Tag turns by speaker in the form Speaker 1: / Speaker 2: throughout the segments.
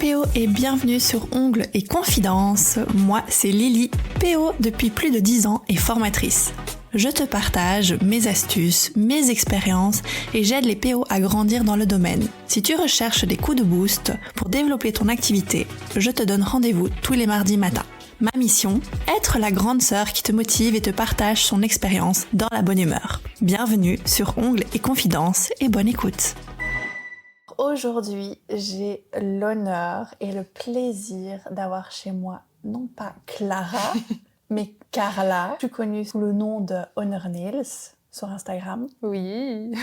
Speaker 1: PO et bienvenue sur Ongles et Confidences. Moi, c'est Lily, PO depuis plus de 10 ans et formatrice. Je te partage mes astuces, mes expériences et j'aide les PO à grandir dans le domaine. Si tu recherches des coups de boost pour développer ton activité, je te donne rendez-vous tous les mardis matins. Ma mission, être la grande sœur qui te motive et te partage son expérience dans la bonne humeur. Bienvenue sur Ongles et Confidences et bonne écoute. Aujourd'hui, j'ai l'honneur et le plaisir d'avoir chez moi, non pas Clara, mais Carla, plus connue sous le nom de Honor Nails sur Instagram.
Speaker 2: Oui.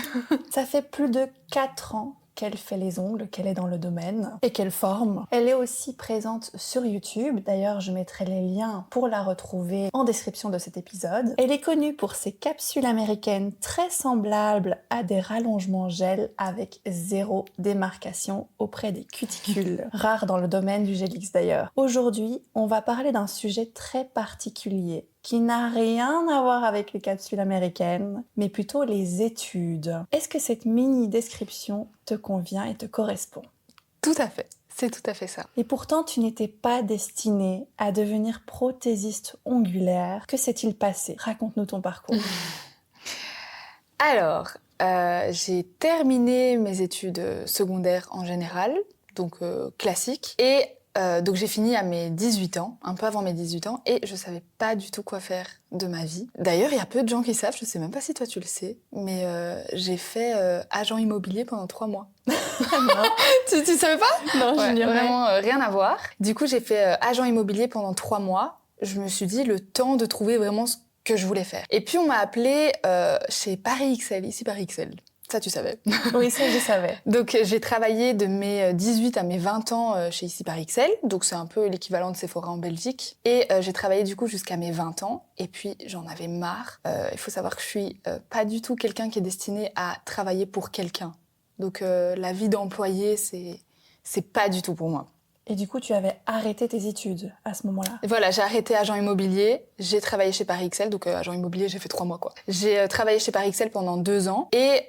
Speaker 1: Ça fait plus de 4 ans qu'elle fait les ongles, qu'elle est dans le domaine et qu'elle forme. Elle est aussi présente sur YouTube. D'ailleurs, je mettrai les liens pour la retrouver en description de cet épisode. Elle est connue pour ses capsules américaines très semblables à des rallongements gel avec zéro démarcation auprès des cuticules. Rare dans le domaine du Gel-X d'ailleurs. Aujourd'hui, on va parler d'un sujet très particulier qui n'a rien à voir avec les capsules américaines, mais plutôt les études. Est-ce que cette mini-description te convient et te correspond ?
Speaker 2: Tout à fait. C'est tout à fait ça.
Speaker 1: Et pourtant, tu n'étais pas destinée à devenir prothésiste ongulaire. Que s'est-il passé ? Raconte-nous ton parcours.
Speaker 2: Alors, j'ai terminé mes études secondaires en général, donc classiques, et donc j'ai fini à mes 18 ans, un peu avant mes 18 ans, et je savais pas du tout quoi faire de ma vie. D'ailleurs, il y a peu de gens qui savent, je sais même pas si toi tu le sais, mais j'ai fait agent immobilier pendant 3 mois.
Speaker 1: Non.
Speaker 2: Tu savais pas ?
Speaker 1: Non,
Speaker 2: Ouais,
Speaker 1: j'ignorais.
Speaker 2: vraiment rien à voir. Du coup, j'ai fait agent immobilier pendant 3 mois. Je me suis dit, le temps de trouver vraiment ce que je voulais faire. Et puis, on m'a appelée chez Paris XL, ici Paris XL. Ça, tu savais.
Speaker 1: Oui, ça, je savais.
Speaker 2: Donc, j'ai travaillé de mes 18 à mes 20 ans chez ici Paris XL. Donc, c'est un peu l'équivalent de Sephora en Belgique. Et j'ai travaillé du coup jusqu'à mes 20 ans. Et puis, j'en avais marre. Il faut savoir que je suis pas du tout quelqu'un qui est destiné à travailler pour quelqu'un. Donc, la vie d'employé, c'est pas du tout pour moi.
Speaker 1: Et du coup, tu avais arrêté tes études à ce moment-là.
Speaker 2: Et voilà, j'ai arrêté agent immobilier, j'ai travaillé chez Paris XL, donc agent immobilier, j'ai fait 3 mois quoi. J'ai travaillé chez Paris XL pendant 2 ans et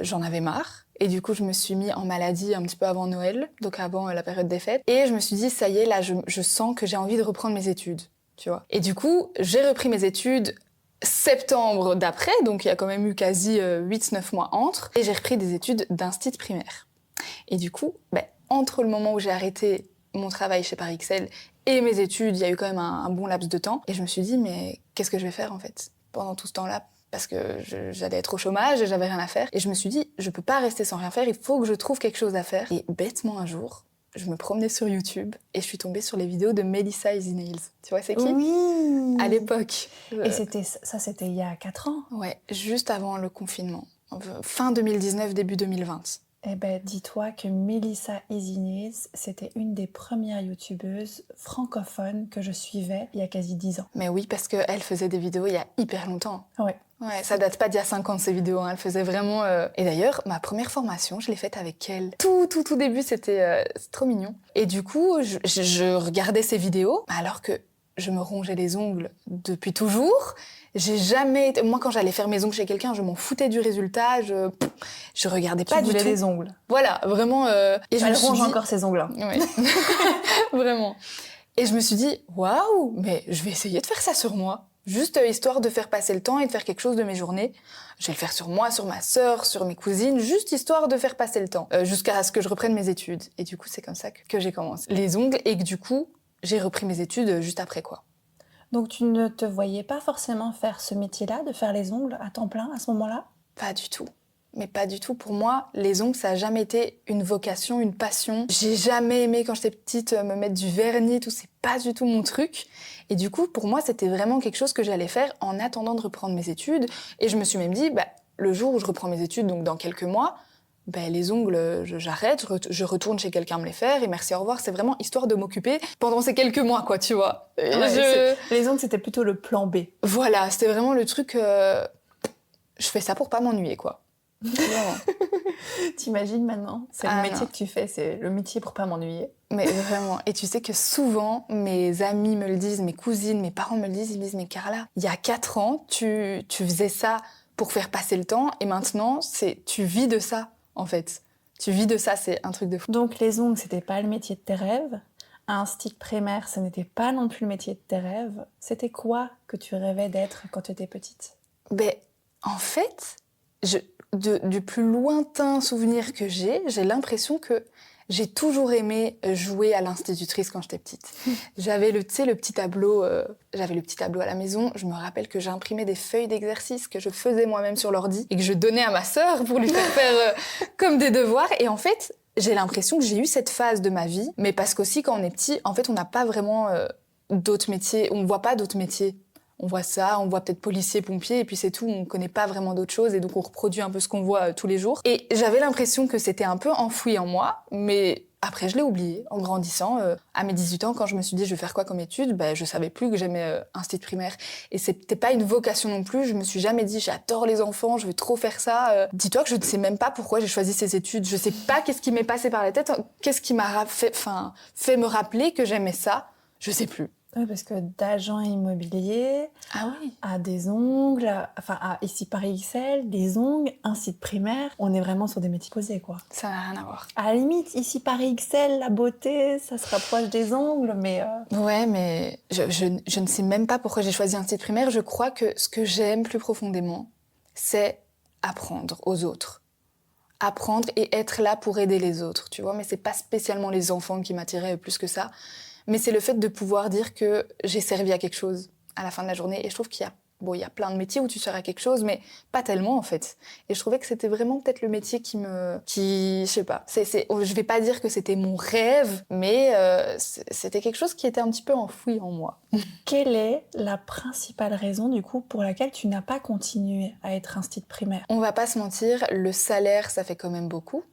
Speaker 2: j'en avais marre. Et du coup, je me suis mis en maladie un petit peu avant Noël, donc avant la période des fêtes. Et je me suis dit, ça y est, là, je sens que j'ai envie de reprendre mes études, tu vois. Et du coup, j'ai repris mes études septembre d'après, donc il y a quand même eu quasi 8-9 mois entre. Et j'ai repris des études d'instit primaire. Et du coup, entre le moment où j'ai arrêté mon travail chez Paris XL et mes études, il y a eu quand même un bon laps de temps. Et je me suis dit, mais qu'est-ce que je vais faire en fait pendant tout ce temps-là ? Parce que j'allais être au chômage et j'avais rien à faire. Et je me suis dit, je peux pas rester sans rien faire, il faut que je trouve quelque chose à faire. Et bêtement un jour, je me promenais sur YouTube et je suis tombée sur les vidéos de Melissa Easy Nails. Tu vois, c'est qui ?
Speaker 1: Oui.
Speaker 2: À l'époque.
Speaker 1: Et c'était il y a 4 ans.
Speaker 2: Ouais, juste avant le confinement. Fin 2019, début 2020.
Speaker 1: Eh ben, dis-toi que Melissa Easy Nails, c'était une des premières youtubeuses francophones que je suivais il y a quasi 10 ans.
Speaker 2: Mais oui, parce qu'elle faisait des vidéos il y a hyper longtemps.
Speaker 1: Ouais.
Speaker 2: Ouais, ça date pas d'il y a 5 ans, ces vidéos. Elle faisait vraiment... Et d'ailleurs, ma première formation, je l'ai faite avec elle. Tout début, c'était trop mignon. Et du coup, je regardais ces vidéos, alors que je me rongeais les ongles depuis toujours. J'ai jamais... Moi, quand j'allais faire mes ongles chez quelqu'un, je m'en foutais du résultat. Je regardais pas du tout.
Speaker 1: Tu voulais les ongles.
Speaker 2: Voilà, vraiment... Et
Speaker 1: Elle ronge encore ses ongles.
Speaker 2: Oui, vraiment. Et je me suis dit, waouh, mais je vais essayer de faire ça sur moi. Juste histoire de faire passer le temps et de faire quelque chose de mes journées. Je vais le faire sur moi, sur ma sœur, sur mes cousines, juste histoire de faire passer le temps, jusqu'à ce que je reprenne mes études. Et du coup, c'est comme ça que j'ai commencé les ongles et que du coup, j'ai repris mes études juste après, quoi.
Speaker 1: Donc tu ne te voyais pas forcément faire ce métier-là, de faire les ongles à temps plein à ce moment-là ?
Speaker 2: Pas du tout. Mais pas du tout. Pour moi, les ongles, ça a jamais été une vocation, une passion. J'ai jamais aimé, quand j'étais petite, me mettre du vernis, tout. C'est pas du tout mon truc. Et du coup, pour moi, c'était vraiment quelque chose que j'allais faire en attendant de reprendre mes études. Et je me suis même dit, le jour où je reprends mes études, donc dans quelques mois, les ongles, j'arrête, je retourne chez quelqu'un me les faire et merci, au revoir. C'est vraiment histoire de m'occuper pendant ces quelques mois, quoi, tu vois.
Speaker 1: Les ongles, c'était plutôt le plan B.
Speaker 2: Voilà, c'était vraiment le truc... je fais ça pour pas m'ennuyer, quoi.
Speaker 1: T'imagines maintenant ? C'est le métier que tu fais, c'est le métier pour pas m'ennuyer.
Speaker 2: Mais vraiment. Et tu sais que souvent, mes amis me le disent, mes cousines, mes parents me le disent, ils me disent, mais Carla, il y a 4 ans, tu faisais ça pour faire passer le temps et maintenant, tu vis de ça, en fait. Tu vis de ça, c'est un truc de fou.
Speaker 1: Donc les ongles, c'était pas le métier de tes rêves. Institut primaire, ce n'était pas non plus le métier de tes rêves. C'était quoi que tu rêvais d'être quand tu étais petite?
Speaker 2: Ben, en fait, du plus lointain souvenir que j'ai l'impression que j'ai toujours aimé jouer à l'institutrice quand j'étais petite. J'avais le petit tableau, j'avais le petit tableau à la maison. Je me rappelle que j'imprimais des feuilles d'exercice que je faisais moi-même sur l'ordi et que je donnais à ma sœur pour lui faire comme des devoirs. Et en fait, j'ai l'impression que j'ai eu cette phase de ma vie, mais parce qu'aussi quand on est petit, en fait, on n'a pas vraiment d'autres métiers, on ne voit pas d'autres métiers. On voit ça, on voit peut-être policier, pompier, et puis c'est tout, on connaît pas vraiment d'autres choses, et donc on reproduit un peu ce qu'on voit tous les jours. Et j'avais l'impression que c'était un peu enfoui en moi, mais après je l'ai oublié en grandissant. À mes 18 ans, quand je me suis dit je vais faire quoi comme étude, ben, je savais plus que j'aimais institut primaire. Et c'était pas une vocation non plus, je me suis jamais dit j'adore les enfants, je veux trop faire ça. Dis-toi que je ne sais même pas pourquoi j'ai choisi ces études, je sais pas qu'est-ce qui m'est passé par la tête, qu'est-ce qui m'a fait me rappeler que j'aimais ça, je sais plus.
Speaker 1: Oui, parce que d'agent immobilier à des ongles, à ici Paris XL, des ongles, un site primaire, on est vraiment sur des métiers posés, quoi.
Speaker 2: Ça n'a rien à voir.
Speaker 1: À la limite, ici Paris XL, la beauté, ça se rapproche des ongles, mais...
Speaker 2: Ouais, mais je ne sais même pas pourquoi j'ai choisi un site primaire. Je crois que ce que j'aime plus profondément, c'est apprendre aux autres. Apprendre et être là pour aider les autres, tu vois. Mais c'est pas spécialement les enfants qui m'attiraient plus que ça. Mais c'est le fait de pouvoir dire que j'ai servi à quelque chose à la fin de la journée. Et je trouve qu'il y a plein de métiers où tu sers à quelque chose, mais pas tellement en fait. Et je trouvais que c'était vraiment peut-être le métier je sais pas. Je vais pas dire que c'était mon rêve, mais c'était quelque chose qui était un petit peu enfoui en moi.
Speaker 1: Quelle est la principale raison du coup pour laquelle tu n'as pas continué à être institut primaire?
Speaker 2: On va pas se mentir, le salaire, ça fait quand même beaucoup.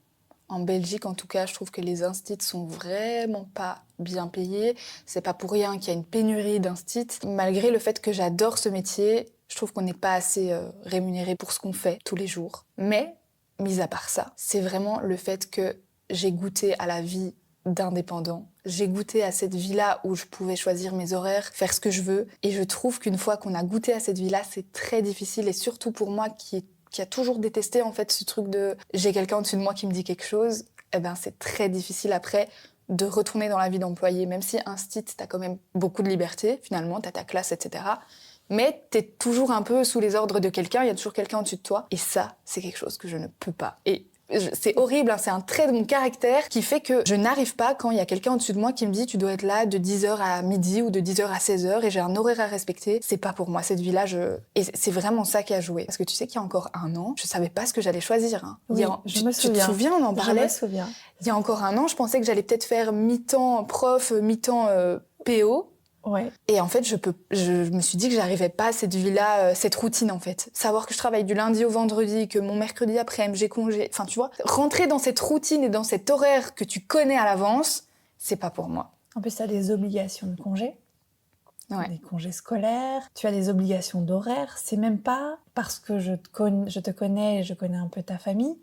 Speaker 2: En Belgique, en tout cas, je trouve que les instits sont vraiment pas bien payés. C'est pas pour rien qu'il y a une pénurie d'instits. Malgré le fait que j'adore ce métier, je trouve qu'on n'est pas assez rémunéré pour ce qu'on fait tous les jours. Mais, mis à part ça, c'est vraiment le fait que j'ai goûté à la vie d'indépendant. J'ai goûté à cette vie-là où je pouvais choisir mes horaires, faire ce que je veux. Et je trouve qu'une fois qu'on a goûté à cette vie-là, c'est très difficile. Et surtout pour moi qui a toujours détesté en fait ce truc de j'ai quelqu'un au-dessus de moi qui me dit quelque chose, eh ben c'est très difficile après de retourner dans la vie d'employé, même si instit, t'as quand même beaucoup de liberté, finalement, t'as ta classe, etc. Mais t'es toujours un peu sous les ordres de quelqu'un, il y a toujours quelqu'un au-dessus de toi, et ça, c'est quelque chose que je ne peux pas. Et c'est horrible, hein, c'est un trait de mon caractère qui fait que je n'arrive pas quand il y a quelqu'un au-dessus de moi qui me dit tu dois être là de 10h à midi ou de 10h à 16h et j'ai un horaire à respecter. C'est pas pour moi cette vie-là. Et c'est vraiment ça qui a joué. Parce que tu sais qu'il y a encore un an, je savais pas ce que j'allais choisir. Hein.
Speaker 1: Oui, je me souviens.
Speaker 2: Tu te souviens, on en parlait.
Speaker 1: Je me souviens.
Speaker 2: Il y a encore un an, je pensais que j'allais peut-être faire mi-temps prof, mi-temps PO.
Speaker 1: Ouais.
Speaker 2: Et en fait, je me suis dit que j'arrivais pas à cette vie-là, cette routine en fait. Savoir que je travaille du lundi au vendredi, que mon mercredi après-midi j'ai congé. Enfin, tu vois, rentrer dans cette routine et dans cet horaire que tu connais à l'avance, c'est pas pour moi.
Speaker 1: En plus, tu as des obligations de congé.
Speaker 2: Ouais.
Speaker 1: Des congés scolaires, tu as des obligations d'horaire. C'est même pas parce que je te connais et je connais un peu ta famille.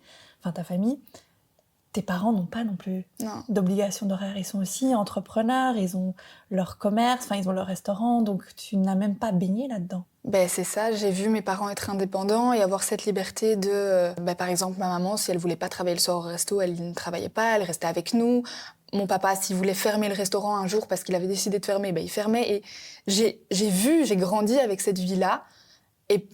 Speaker 1: Tes parents n'ont pas non plus d'obligation d'horaire. Ils sont aussi entrepreneurs, ils ont leur commerce, ils ont leur restaurant, donc tu n'as même pas baigné là-dedans.
Speaker 2: Ben c'est ça, j'ai vu mes parents être indépendants et avoir cette liberté de... par exemple, ma maman, si elle voulait pas travailler le soir au resto, elle ne travaillait pas, elle restait avec nous. Mon papa, s'il voulait fermer le restaurant un jour parce qu'il avait décidé de fermer, il fermait. Et j'ai grandi avec cette vie-là.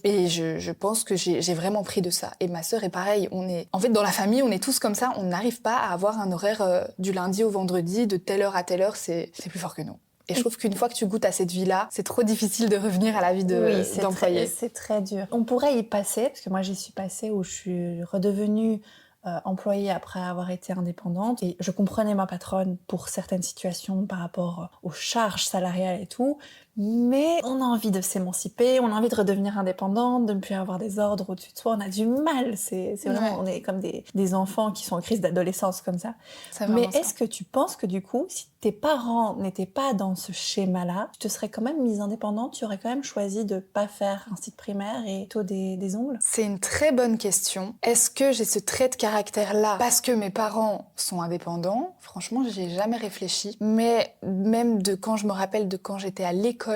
Speaker 2: Et je pense que j'ai vraiment pris de ça. Et ma sœur est pareil. En fait, dans la famille, on est tous comme ça. On n'arrive pas à avoir un horaire du lundi au vendredi, de telle heure à telle heure. C'est plus fort que nous. Et je trouve qu'une fois que tu goûtes à cette vie-là, c'est trop difficile de revenir à la vie d'employé.
Speaker 1: C'est très dur. On pourrait y passer, parce que moi, j'y suis passée où je suis redevenue employée après avoir été indépendante. Et je comprenais ma patronne pour certaines situations par rapport aux charges salariales et tout. Mais on a envie de s'émanciper, on a envie de redevenir indépendante, de ne plus avoir des ordres au-dessus de soi. On a du mal, c'est vraiment, on est comme des enfants qui sont en crise d'adolescence comme ça. Mais est-ce que tu penses que du coup, si tes parents n'étaient pas dans ce schéma-là, tu te serais quand même mise indépendante, tu aurais quand même choisi de pas faire un site primaire et plutôt des ongles?
Speaker 2: C'est une très bonne question. Est-ce que j'ai ce trait de caractère-là parce que mes parents sont indépendants? Franchement, j'y ai jamais réfléchi. Mais même quand je me rappelle de quand j'étais à l'école,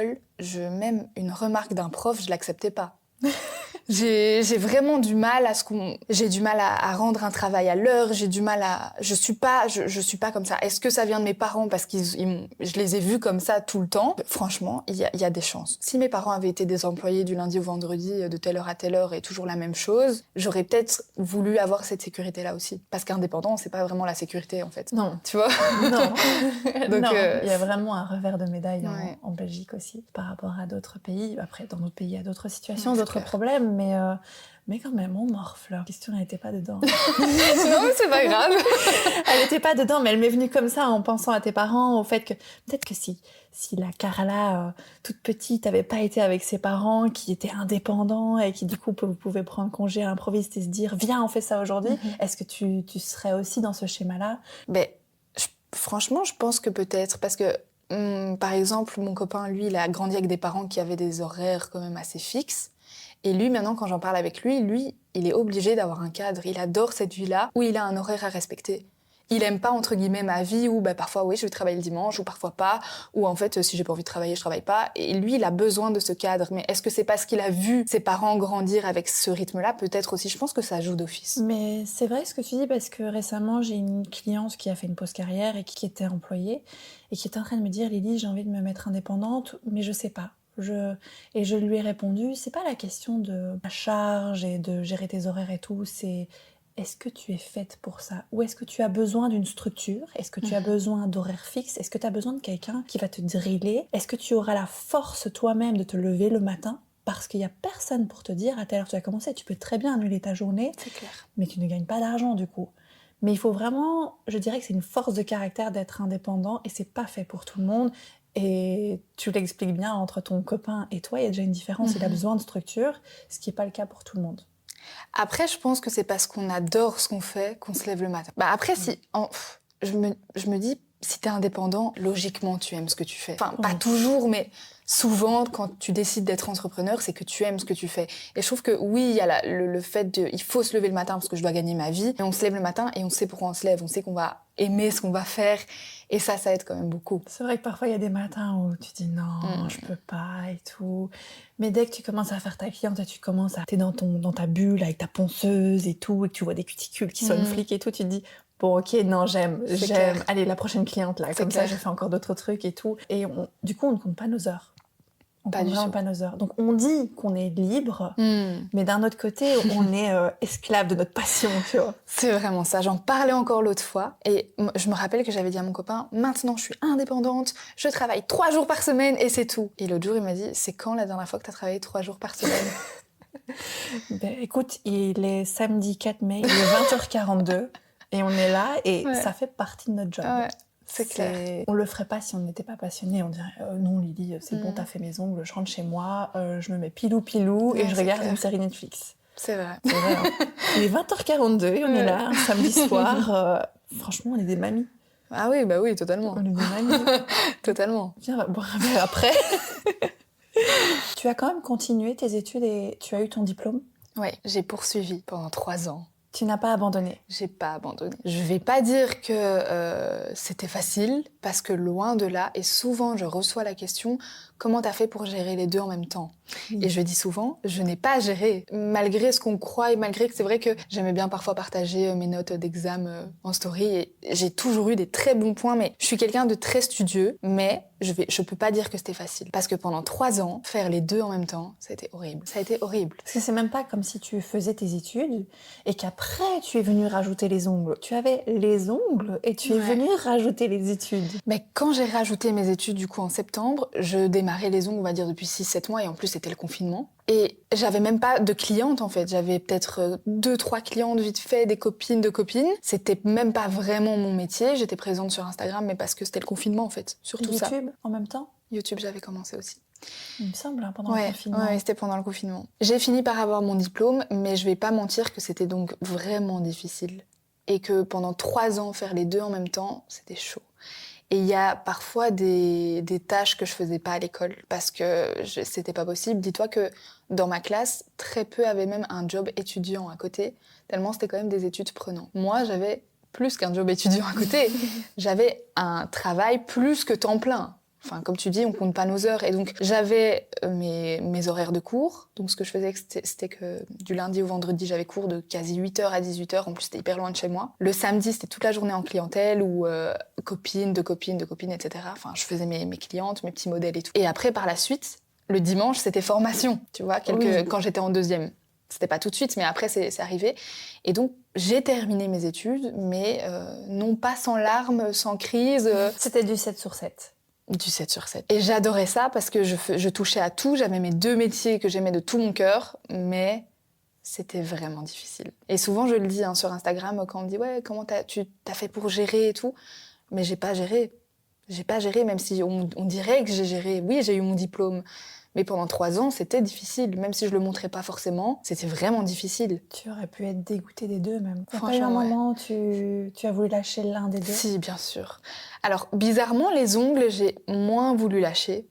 Speaker 2: même une remarque d'un prof, je l'acceptais pas. J'ai vraiment du mal j'ai du mal à rendre un travail à l'heure, je suis pas comme ça. Est-ce que ça vient de mes parents parce je les ai vus comme ça tout le temps? Franchement, il y a des chances. Si mes parents avaient été des employés du lundi au vendredi, de telle heure à telle heure et toujours la même chose, j'aurais peut-être voulu avoir cette sécurité-là aussi. Parce qu'indépendant, c'est pas vraiment la sécurité en fait.
Speaker 1: Non.
Speaker 2: Tu vois?
Speaker 1: Non.
Speaker 2: Donc,
Speaker 1: non. Il y a vraiment un revers de médaille
Speaker 2: ouais.
Speaker 1: en Belgique aussi, par rapport à d'autres pays. Après, dans d'autres pays, il y a d'autres situations,
Speaker 2: Ouais,
Speaker 1: d'autres problèmes, mais quand même, on morfle. La question, elle n'était pas dedans.
Speaker 2: Non, mais c'est pas grave.
Speaker 1: Elle n'était pas dedans, mais elle m'est venue comme ça en pensant à tes parents, au fait que peut-être que si la Carla, toute petite, n'avait pas été avec ses parents qui étaient indépendants et qui du coup pouvaient prendre congé à l'improviste et se dire « Viens, on fait ça aujourd'hui Est-ce que tu serais aussi dans ce schéma-là?
Speaker 2: Franchement, je pense que peut-être, parce que par exemple, mon copain, lui, il a grandi avec des parents qui avaient des horaires quand même assez fixes. Et lui, maintenant, quand j'en parle avec lui, il est obligé d'avoir un cadre. Il adore cette vie-là où il a un horaire à respecter. Il aime pas, entre guillemets, ma vie où parfois, oui, je vais travailler le dimanche ou parfois pas. Ou en fait, si j'ai pas envie de travailler, je travaille pas. Et lui, il a besoin de ce cadre. Mais est-ce que c'est parce qu'il a vu ses parents grandir avec ce rythme-là? Peut-être aussi. Je pense que ça joue d'office.
Speaker 1: Mais c'est vrai ce que tu dis, parce que récemment, j'ai une cliente qui a fait une pause carrière et qui était employée et qui était en train de me dire « Lily, j'ai envie de me mettre indépendante, mais je sais pas. » Et je lui ai répondu, c'est pas la question de la charge et de gérer tes horaires et tout, c'est est-ce que tu es faite pour ça? Ou est-ce que tu as besoin d'une structure? Est-ce que tu as besoin d'horaires fixes? Est-ce que tu as besoin de quelqu'un qui va te driller? Est-ce que tu auras la force toi-même de te lever le matin? Parce qu'il n'y a personne pour te dire à telle heure tu as commencé, tu peux très bien annuler ta journée,
Speaker 2: C'est clair.
Speaker 1: Mais tu ne gagnes pas d'argent du coup. Mais il faut vraiment, je dirais que c'est une force de caractère d'être indépendant et c'est pas fait pour tout le monde. Et tu l'expliques bien, entre ton copain et toi, il y a déjà une différence, il a besoin de structure, ce qui n'est pas le cas pour tout le monde.
Speaker 2: Après, je pense que c'est parce qu'on adore ce qu'on fait qu'on se lève le matin. Après, je me dis, si t'es indépendant, logiquement, tu aimes ce que tu fais. Enfin, pas toujours, mais souvent, quand tu décides d'être entrepreneur, c'est que tu aimes ce que tu fais. Et je trouve que oui, il y a le fait il faut se lever le matin parce que je dois gagner ma vie. Et on se lève le matin et on sait pourquoi on se lève. On sait qu'on va aimer ce qu'on va faire. Et ça aide quand même beaucoup.
Speaker 1: C'est vrai que parfois, il y a des matins où tu dis non, je peux pas et tout. Mais dès que tu commences à faire ta cliente et t'es dans ta bulle avec ta ponceuse et tout, et que tu vois des cuticules qui sonnent flic et tout, tu te dis bon, ok, non, j'aime.
Speaker 2: Clair.
Speaker 1: Allez, la prochaine cliente, là. Comme ça, je fais encore d'autres trucs et tout. Et du coup, on ne compte pas nos heures. On compte vraiment pas nos heures. Donc, on dit qu'on est libre, mais d'un autre côté, on est esclave de notre passion, tu vois.
Speaker 2: C'est vraiment ça. J'en parlais encore l'autre fois. Et je me rappelle que j'avais dit à mon copain, maintenant, je suis indépendante, je travaille 3 jours par semaine et c'est tout. Et l'autre jour, il m'a dit, c'est quand la dernière fois que tu as travaillé 3 jours par semaine?
Speaker 1: Écoute, il est samedi 4 mai, il est 20h42. Et on est là, et ça fait partie de notre job.
Speaker 2: Ouais, c'est clair.
Speaker 1: On le ferait pas si on n'était pas passionné. On dirait non, Lily, c'est bon, t'as fait mes ongles, je rentre chez moi, je me mets pilou et je regarde une série Netflix.
Speaker 2: C'est vrai.
Speaker 1: C'est vrai, hein. Il est 20h42 et on est là, un samedi soir. Franchement, on est des mamies.
Speaker 2: Ah oui, bah oui, totalement.
Speaker 1: On est des mamies.
Speaker 2: Totalement.
Speaker 1: Viens, on va boire un verre après. Tu as quand même continué tes études et tu as eu ton diplôme?
Speaker 2: Oui, j'ai poursuivi pendant 3 ans.
Speaker 1: Tu n'as pas abandonné?
Speaker 2: J'ai pas abandonné. Je vais pas dire que c'était facile, parce que loin de là, et souvent je reçois la question « Comment t'as fait pour gérer les deux en même temps ?» Et je dis souvent, je n'ai pas géré. Malgré ce qu'on croit et malgré que c'est vrai que j'aimais bien parfois partager mes notes d'examen en story, et j'ai toujours eu des très bons points, mais je suis quelqu'un de très studieux, mais je peux pas dire que c'était facile. Parce que pendant 3 ans, faire les deux en même temps, ça a été horrible. Ça a été horrible.
Speaker 1: Parce que c'est même pas comme si tu faisais tes études et qu'après tu es venu rajouter les ongles. Tu avais les ongles et tu es venu rajouter les études.
Speaker 2: Mais quand j'ai rajouté mes études du coup en septembre, je démarrais les ongles on va dire depuis 6-7 mois et en plus c'était le confinement. Et j'avais même pas de clientes en fait, j'avais peut-être 2-3 clientes vite fait, des copines de copines. C'était même pas vraiment mon métier, j'étais présente sur Instagram mais parce que c'était le confinement en fait, surtout
Speaker 1: YouTube,
Speaker 2: ça.
Speaker 1: YouTube en même temps?
Speaker 2: YouTube j'avais commencé aussi.
Speaker 1: Il me semble, pendant le confinement.
Speaker 2: Ouais, c'était pendant le confinement. J'ai fini par avoir mon diplôme, mais je vais pas mentir que c'était donc vraiment difficile. Et que pendant 3 ans, faire les deux en même temps, c'était chaud. Et il y a parfois des tâches que je faisais pas à l'école, parce que c'était pas possible. Dis-toi que dans ma classe, très peu avaient même un job étudiant à côté, tellement c'était quand même des études prenantes. Moi, j'avais plus qu'un job étudiant à côté. J'avais un travail plus que temps plein. Enfin, comme tu dis, on compte pas nos heures. Et donc, j'avais mes horaires de cours. Donc, ce que je faisais, c'était que du lundi au vendredi, j'avais cours de quasi 8h à 18h. En plus, c'était hyper loin de chez moi. Le samedi, c'était toute la journée en clientèle ou copines, etc. Enfin, je faisais mes clientes, mes petits modèles et tout. Et après, par la suite, le dimanche, c'était formation, tu vois, quand j'étais en deuxième. C'était pas tout de suite, mais après, c'est arrivé. Et donc, j'ai terminé mes études, mais non pas sans larmes, sans crise.
Speaker 1: C'était du 7/7.
Speaker 2: Du 7/7. Et j'adorais ça parce que je touchais à tout. J'avais mes 2 métiers que j'aimais de tout mon cœur, mais c'était vraiment difficile. Et souvent, je le dis sur Instagram, quand on me dit « Ouais, comment tu t'as fait pour gérer et tout ?» Mais j'ai pas géré. J'ai pas géré, même si on dirait que j'ai géré. Oui, j'ai eu mon diplôme. Mais pendant 3 ans, c'était difficile. Même si je le montrais pas forcément, c'était vraiment difficile.
Speaker 1: Tu aurais pu être dégoûtée des deux, même. Il y a pas eu
Speaker 2: Franchement,
Speaker 1: un
Speaker 2: ouais.
Speaker 1: moment où tu as voulu lâcher l'un des deux?
Speaker 2: Si, bien sûr. Alors, bizarrement, les ongles, j'ai moins voulu lâcher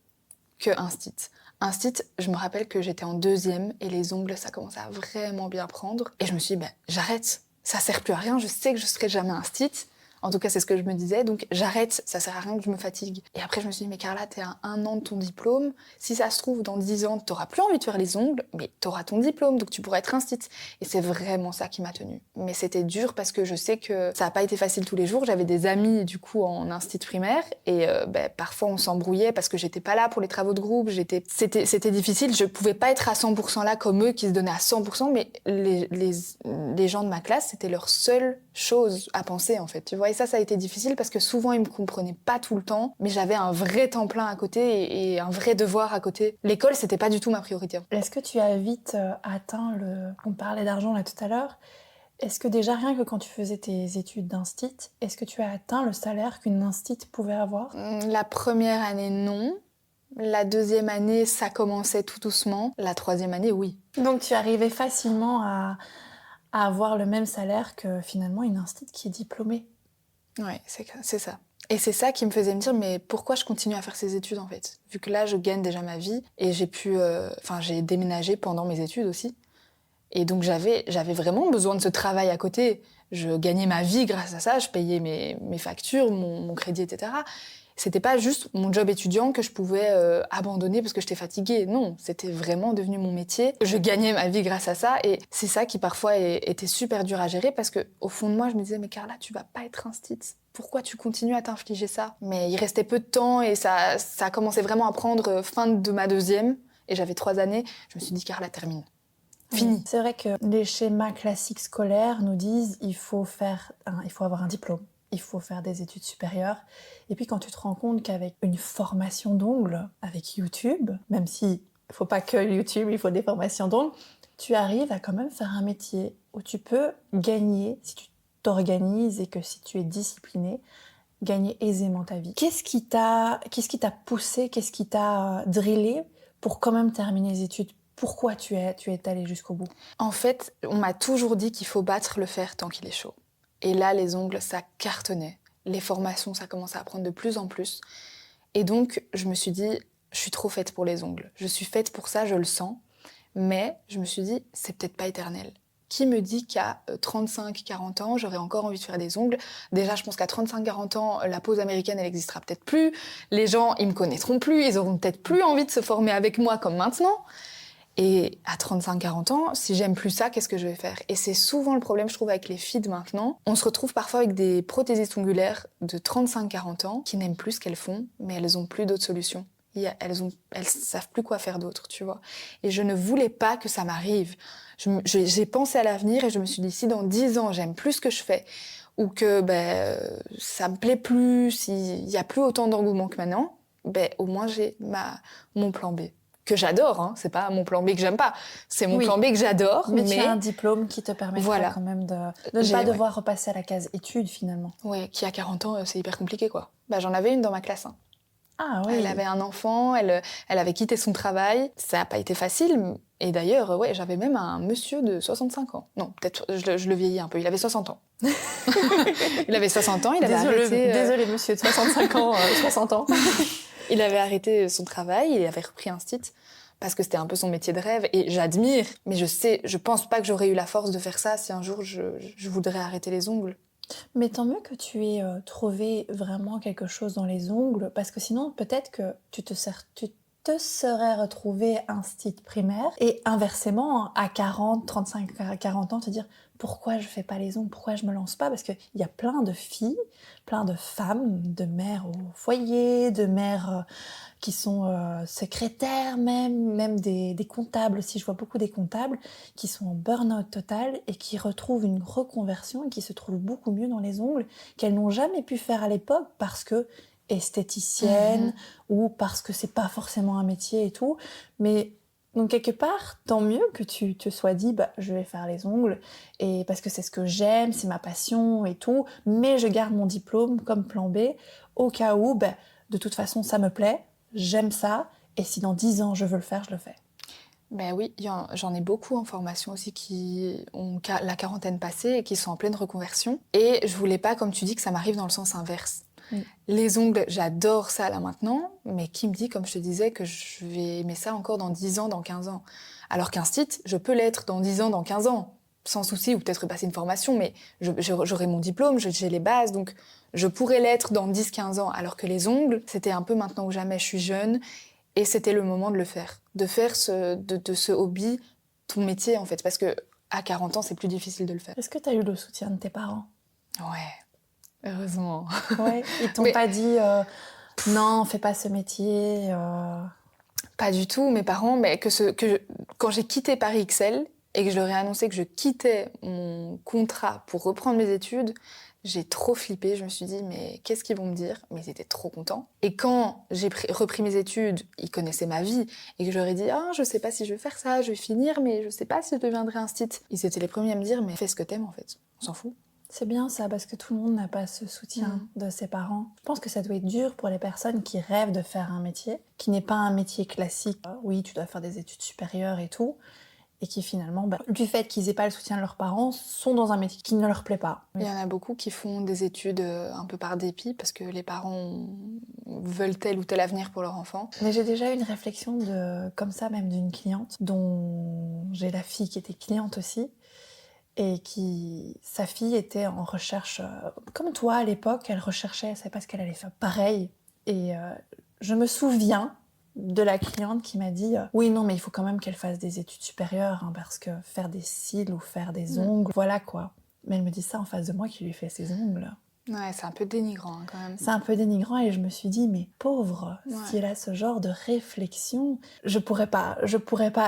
Speaker 2: que Instit. Instit, je me rappelle que j'étais en deuxième et les ongles, ça commençait à vraiment bien prendre. Et je me suis dit, j'arrête. Ça sert plus à rien. Je sais que je serai jamais Instit. En tout cas, c'est ce que je me disais. Donc, j'arrête. Ça sert à rien que je me fatigue. Et après, je me suis dit, mais Carla, t'es à 1 an de ton diplôme. Si ça se trouve, dans 10 ans, t'auras plus envie de faire les ongles, mais t'auras ton diplôme. Donc, tu pourras être Instit. Et c'est vraiment ça qui m'a tenue. Mais c'était dur parce que je sais que ça n'a pas été facile tous les jours. J'avais des amis, du coup, en Instit primaire. Et parfois, on s'embrouillait parce que j'étais pas là pour les travaux de groupe. C'était difficile. Je pouvais pas être à 100% là comme eux qui se donnaient à 100%. Mais les gens de ma classe, c'était leur seule chose à penser, en fait. Tu vois, et ça a été difficile parce que souvent, ils me comprenaient pas tout le temps, mais j'avais un vrai temps plein à côté et un vrai devoir à côté. L'école, c'était pas du tout ma priorité.
Speaker 1: Est-ce que tu as vite atteint On parlait d'argent là tout à l'heure. Est-ce que déjà, rien que quand tu faisais tes études d'instit, est-ce que tu as atteint le salaire qu'une instit pouvait avoir?
Speaker 2: La première année, non. La deuxième année, ça commençait tout doucement. La troisième année, oui.
Speaker 1: Donc, tu arrivais facilement à avoir le même salaire que finalement une instit qui est diplômée.
Speaker 2: Ouais, c'est ça. Et c'est ça qui me faisait me dire, mais pourquoi je continue à faire ces études, en fait? Vu que là, je gagne déjà ma vie et j'ai déménagé pendant mes études aussi. Et donc, j'avais vraiment besoin de ce travail à côté. Je gagnais ma vie grâce à ça, je payais mes factures, mon crédit, etc. C'était pas juste mon job étudiant que je pouvais abandonner parce que j'étais fatiguée. Non, c'était vraiment devenu mon métier. Je gagnais ma vie grâce à ça et c'est ça qui parfois était super dur à gérer parce que au fond de moi, je me disais mais Carla, tu vas pas être Instit. Pourquoi tu continues à t'infliger ça? Mais il restait peu de temps et ça commençait vraiment à prendre fin de ma deuxième et j'avais 3 années. Je me suis dit Carla, termine. Fini.
Speaker 1: C'est vrai que les schémas classiques scolaires nous disent il faut avoir un diplôme. Il faut faire des études supérieures. Et puis quand tu te rends compte qu'avec une formation d'ongles, avec YouTube, même si il ne faut pas que YouTube, il faut des formations d'ongles, tu arrives à quand même faire un métier où tu peux gagner, si tu t'organises et que si tu es discipliné, gagner aisément ta vie. Qu'est-ce qui t'a poussé, qu'est-ce qui t'a drillé pour quand même terminer les études? Pourquoi tu es allée jusqu'au bout?
Speaker 2: En fait, on m'a toujours dit qu'il faut battre le fer tant qu'il est chaud. Et là, les ongles, ça cartonnait. Les formations, ça commençait à prendre de plus en plus. Et donc, je me suis dit, je suis trop faite pour les ongles. Je suis faite pour ça, je le sens. Mais je me suis dit, c'est peut-être pas éternel. Qui me dit qu'à 35-40 ans, j'aurai encore envie de faire des ongles? Déjà, je pense qu'à 35-40 ans, la pose américaine, elle n'existera peut-être plus. Les gens, ils me connaîtront plus. Ils auront peut-être plus envie de se former avec moi comme maintenant. Et à 35-40 ans, si j'aime plus ça, qu'est-ce que je vais faire? Et c'est souvent le problème, je trouve, avec les filles de maintenant. On se retrouve parfois avec des prothésistes ongulaires de 35-40 ans qui n'aiment plus ce qu'elles font, mais elles ont plus d'autres solutions. Elles savent plus quoi faire d'autre, tu vois. Et je ne voulais pas que ça m'arrive. J'ai pensé à l'avenir et je me suis dit, si dans 10 ans, j'aime plus ce que je fais, ou que ça me plaît plus, s'il y a plus autant d'engouement que maintenant, au moins j'ai mon plan B. Que j'adore, hein. C'est pas mon plan B que j'aime pas, c'est mon plan B que j'adore.
Speaker 1: Mais tu as un diplôme qui te permettra quand même de ne pas devoir repasser à la case études finalement.
Speaker 2: Ouais, qui a 40 ans, c'est hyper compliqué quoi. J'en avais une dans ma classe. Hein.
Speaker 1: Ah oui.
Speaker 2: Elle avait un enfant, elle avait quitté son travail, ça a pas été facile. Et d'ailleurs, j'avais même un monsieur de 65 ans. Non, peut-être je le vieillis un peu, il avait 60 ans. Il avait 60 ans, il avait arrêté...
Speaker 1: Désolé monsieur de 65 ans, 60 ans.
Speaker 2: Il avait arrêté son travail, il avait repris Instit parce que c'était un peu son métier de rêve et j'admire, mais je pense pas que j'aurais eu la force de faire ça si un jour je voudrais arrêter les ongles.
Speaker 1: Mais tant mieux que tu aies trouvé vraiment quelque chose dans les ongles, parce que sinon, peut-être que tu te serais retrouvé un style primaire, et inversement, à 40, 35, 40 ans, te dire pourquoi je fais pas les ongles, pourquoi je me lance pas, parce qu'il y a plein de filles, plein de femmes, de mères au foyer, de mères qui sont secrétaires même des comptables aussi, je vois beaucoup des comptables qui sont en burn-out total et qui retrouvent une reconversion et qui se trouvent beaucoup mieux dans les ongles qu'elles n'ont jamais pu faire à l'époque parce que esthéticienne ou parce que c'est pas forcément un métier et tout. Mais donc quelque part, tant mieux que tu te sois dit je vais faire les ongles et parce que c'est ce que j'aime, c'est ma passion et tout, mais je garde mon diplôme comme plan B au cas où de toute façon ça me plaît, j'aime ça et si dans 10 ans je veux le faire, je le fais.
Speaker 2: Ben oui, j'en ai beaucoup en formation aussi qui ont la quarantaine passée et qui sont en pleine reconversion. Et je voulais pas, comme tu dis, que ça m'arrive dans le sens inverse. Les ongles, j'adore ça là maintenant, mais qui me dit, comme je te disais, que je vais aimer ça encore dans 10 ans, dans 15 ans. Alors qu'un site, je peux l'être dans 10 ans, dans 15 ans, sans souci, ou peut-être passer une formation, mais j'aurai mon diplôme, j'ai les bases, donc je pourrais l'être dans 10-15 ans. Alors que les ongles, c'était un peu maintenant ou jamais, je suis jeune, et c'était le moment de le faire. De faire de ce hobby ton métier, en fait, parce que à 40 ans, c'est plus difficile de le faire.
Speaker 1: Est-ce que tu as eu le soutien de tes parents ?
Speaker 2: Ouais. Heureusement.
Speaker 1: Ouais, ils t'ont pas dit non, fais pas ce métier.
Speaker 2: Pas du tout, mes parents, mais quand j'ai quitté Paris XL et que je leur ai annoncé que je quittais mon contrat pour reprendre mes études, j'ai trop flippé. Je me suis dit, mais qu'est-ce qu'ils vont me dire ? Mais ils étaient trop contents. Et quand j'ai repris mes études, ils connaissaient ma vie et que je leur ai dit, je sais pas si je vais faire ça, je vais finir, mais je sais pas si je deviendrai un stit. Ils étaient les premiers à me dire, mais fais ce que t'aimes en fait, on s'en fout.
Speaker 1: C'est bien ça, parce que tout le monde n'a pas ce soutien de ses parents. Je pense que ça doit être dur pour les personnes qui rêvent de faire un métier, qui n'est pas un métier classique. Oui, tu dois faire des études supérieures et tout, et qui finalement, du fait qu'ils n'aient pas le soutien de leurs parents, sont dans un métier qui ne leur plaît pas.
Speaker 2: Il y en a beaucoup qui font des études un peu par dépit, parce que les parents veulent tel ou tel avenir pour leur enfant.
Speaker 1: Mais j'ai déjà eu une réflexion comme ça, même d'une cliente, dont j'ai la fille qui était cliente aussi, et sa fille était en recherche, comme toi à l'époque, elle recherchait, elle savait pas ce qu'elle allait faire. Pareil, et je me souviens de la cliente qui m'a dit oui, non, mais il faut quand même qu'elle fasse des études supérieures, parce que faire des cils ou faire des ongles, voilà quoi. Mais elle me dit ça en face de moi qui lui fait ses ongles.
Speaker 2: Ouais, c'est un peu dénigrant quand même.
Speaker 1: C'est un peu dénigrant et je me suis dit, mais pauvre, si elle a ce genre de réflexion, je pourrais pas,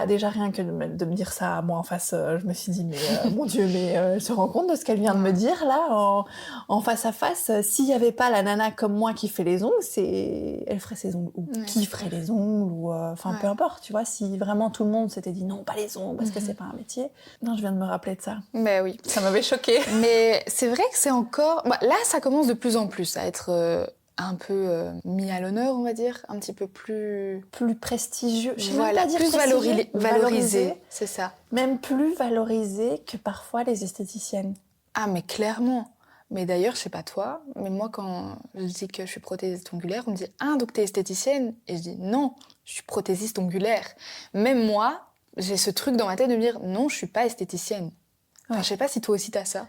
Speaker 1: déjà rien que de me dire ça à moi en face, je me suis dit, mais mon Dieu, mais elle se rend compte de ce qu'elle vient de me dire là, en face à face, s'il y avait pas la nana comme moi qui fait les ongles, elle ferait ses ongles, ou qui ferait les ongles, ou peu importe, tu vois, si vraiment tout le monde s'était dit non, pas les ongles, parce que c'est pas un métier. Non, je viens de me rappeler de ça.
Speaker 2: Mais oui.
Speaker 1: Ça m'avait choquée.
Speaker 2: Mais c'est vrai que c'est encore... là, ça commence de plus en plus à être un peu mis à l'honneur, on va dire, un petit peu plus
Speaker 1: prestigieux. Je sais
Speaker 2: voilà,
Speaker 1: pas dire
Speaker 2: plus valorisé, c'est ça.
Speaker 1: Même plus valorisé que parfois les esthéticiennes.
Speaker 2: Ah, mais clairement. Mais d'ailleurs, je sais pas toi, mais moi, quand je dis que je suis prothésiste ongulaire, on me dit « Ah, donc t'es esthéticienne ?» Et je dis « Non, je suis prothésiste ongulaire. » Même moi, j'ai ce truc dans ma tête de me dire « Non, je suis pas esthéticienne. » Enfin, je sais pas si toi aussi t'as ça.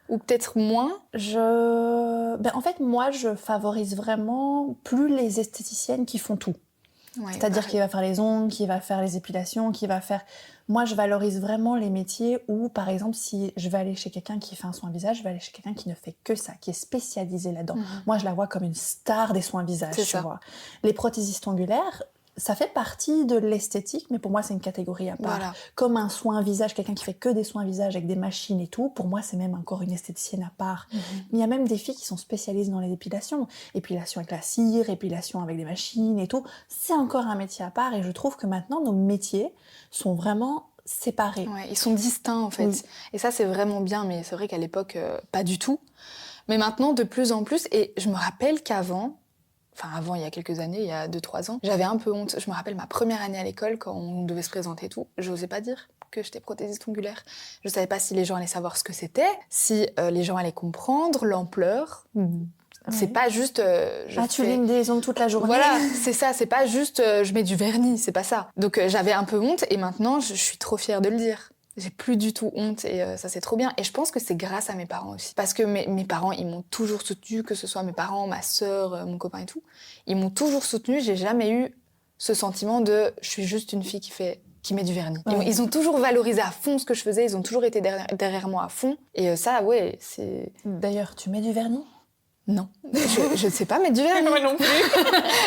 Speaker 2: Ou peut-être moins.
Speaker 1: En fait, moi, je favorise vraiment plus les esthéticiennes qui font tout. Ouais, c'est-à-dire qu'il va faire les ongles, qu'il va faire les épilations, qu'il va faire... Moi, je valorise vraiment les métiers où, par exemple, si je vais aller chez quelqu'un qui fait un soin visage, je vais aller chez quelqu'un qui ne fait que ça, qui est spécialisé là-dedans. Moi, je la vois comme une star des soins visage, tu vois. Les prothésistes ongulaires, ça fait partie de l'esthétique, mais pour moi, c'est une catégorie à part. Voilà. Comme un soin visage, quelqu'un qui fait que des soins visage avec des machines et tout, pour moi, c'est même encore une esthéticienne à part. Mais il y a même des filles qui sont spécialisées dans les épilations. Épilation avec la cire, épilation avec des machines et tout. C'est encore un métier à part et je trouve que maintenant, nos métiers sont vraiment séparés.
Speaker 2: Ouais, ils sont distincts, en fait. Oui. Et ça, c'est vraiment bien, mais c'est vrai qu'à l'époque, pas du tout. Mais maintenant, de plus en plus, et je me rappelle qu'avant, il y a quelques années, il y a 2-3 ans, j'avais un peu honte. Je me rappelle ma première année à l'école, quand on devait se présenter et tout, j'osais pas dire que j'étais prothésiste ongulaire. Je savais pas si les gens allaient savoir ce que c'était, si les gens allaient comprendre l'ampleur. C'est pas juste...
Speaker 1: tu lignes des ongles toute la journée.
Speaker 2: Voilà, c'est ça, c'est pas juste je mets du vernis, c'est pas ça. Donc j'avais un peu honte et maintenant je suis trop fière de le dire. J'ai plus du tout honte et ça c'est trop bien. Et je pense que c'est grâce à mes parents aussi. Parce que mes parents, ils m'ont toujours soutenue, que ce soit mes parents, ma sœur, mon copain et tout. Ils m'ont toujours soutenue. J'ai jamais eu ce sentiment de je suis juste une fille qui met du vernis.
Speaker 1: Ouais.
Speaker 2: Ils ont toujours valorisé à fond ce que je faisais. Ils ont toujours été derrière moi à fond. Et ça, ouais, c'est...
Speaker 1: D'ailleurs, tu mets du vernis ?
Speaker 2: Non, je ne sais pas mettre du vernis.
Speaker 1: Moi non plus.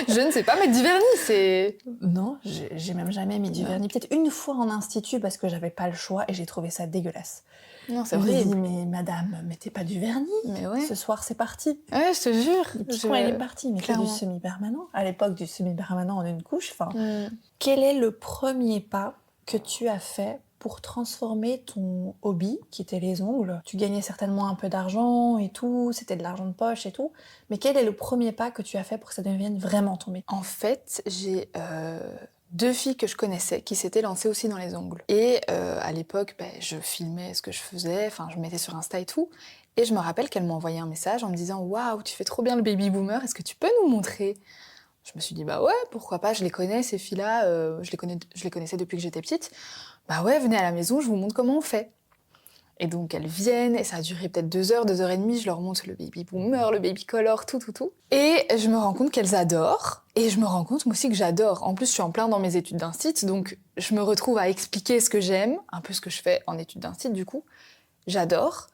Speaker 2: Je ne sais pas mettre du vernis, c'est...
Speaker 1: Non, j'ai même jamais mis du vernis. Peut-être une fois en institut parce que j'avais pas le choix et j'ai trouvé ça dégueulasse.
Speaker 2: Non, c'est
Speaker 1: On me dit,
Speaker 2: horrible.
Speaker 1: mais madame, mettez pas du vernis.
Speaker 2: Mais ouais.
Speaker 1: Ce soir, c'est parti.
Speaker 2: Ouais, je te jure.
Speaker 1: Le petit coin, il est parti. Mais
Speaker 2: Clairement.
Speaker 1: du semi-permanent. À l'époque, du semi-permanent en une couche. Enfin,
Speaker 2: Mm.
Speaker 1: quel est le premier pas que tu as fait pour transformer ton hobby, qui était les ongles? Tu gagnais certainement un peu d'argent et tout, c'était de l'argent de poche et tout. Mais quel est le premier pas que tu as fait pour que ça devienne vraiment ton métier?
Speaker 2: En fait, j'ai 2 filles que je connaissais qui s'étaient lancées aussi dans les ongles. Et à l'époque, je filmais ce que je faisais, enfin, je mettais sur Insta et tout. Et je me rappelle qu'elles m'ont envoyé un message en me disant « Waouh, tu fais trop bien le baby boomer, est-ce que tu peux nous montrer ?» Je me suis dit « Bah ouais, pourquoi pas, je les connais, ces filles-là, je les connaissais depuis que j'étais petite. Bah ouais, venez à la maison, je vous montre comment on fait. » Et donc elles viennent, et ça a duré peut-être 2 heures, 2 heures et demie, je leur montre le baby boomer, le baby color, tout. Et je me rends compte qu'elles adorent, et je me rends compte moi aussi que j'adore. En plus, je suis en plein dans mes études d'instit, donc je me retrouve à expliquer ce que j'aime, un peu ce que je fais en études d'instit du coup. J'adore,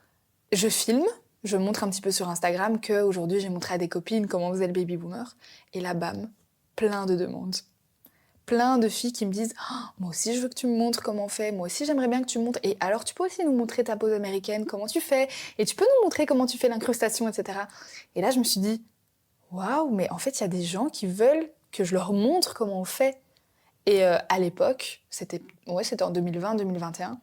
Speaker 2: je filme, je montre un petit peu sur Instagram qu'aujourd'hui j'ai montré à des copines comment on faisait le baby boomer, et là bam, plein de demandes. Plein de filles qui me disent oh, « Moi aussi, je veux que tu me montres comment on fait. Moi aussi, j'aimerais bien que tu me montres. Et alors, tu peux aussi nous montrer ta pose américaine, comment tu fais. Et tu peux nous montrer comment tu fais l'incrustation, etc. » Et là, je me suis dit « Waouh, mais en fait, il y a des gens qui veulent que je leur montre comment on fait. » Et à l'époque, c'était en 2020-2021,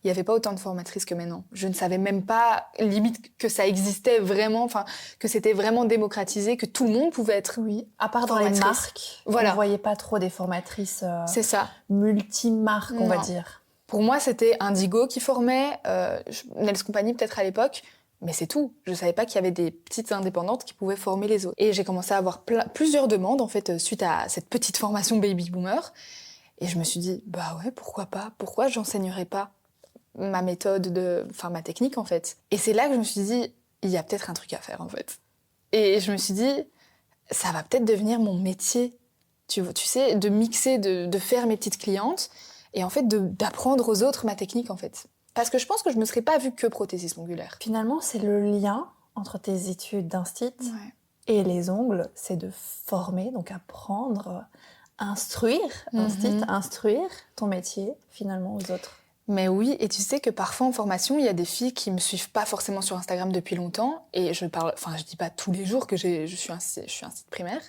Speaker 2: il n'y avait pas autant de formatrices que maintenant. Je ne savais même pas, limite, que ça existait vraiment, enfin, que c'était vraiment démocratisé, que tout le monde pouvait être
Speaker 1: À part dans les
Speaker 2: formatrice.
Speaker 1: marques,
Speaker 2: Voilà.
Speaker 1: on ne voyait pas trop des formatrices
Speaker 2: C'est ça.
Speaker 1: multi-marques, on va
Speaker 2: Non.
Speaker 1: dire.
Speaker 2: Pour moi, c'était Indigo qui formait, Nels Company peut-être à l'époque, mais c'est tout. Je savais pas qu'il y avait des petites indépendantes qui pouvaient former les autres. Et j'ai commencé à avoir plusieurs demandes, en fait, suite à cette petite formation Baby Boomer. Et je me suis dit, bah ouais, pourquoi pas? Pourquoi j'enseignerais pas ma méthode, ma technique, en fait? Et c'est là que je me suis dit, il y a peut-être un truc à faire, en fait. Et je me suis dit, ça va peut-être devenir mon métier. Tu sais, de mixer, de faire mes petites clientes, et en fait, d'apprendre aux autres ma technique, en fait. Parce que je pense que je me serais pas vue que prothésiste ongulaire.
Speaker 1: Finalement, c'est le lien entre tes études d'instit
Speaker 2: Ouais.
Speaker 1: et les ongles, c'est de former, donc apprendre, instruire ton métier, finalement, aux autres.
Speaker 2: Mais oui, et tu sais que parfois en formation, il y a des filles qui me suivent pas forcément sur Instagram depuis longtemps, et je dis pas tous les jours que je suis un site primaire,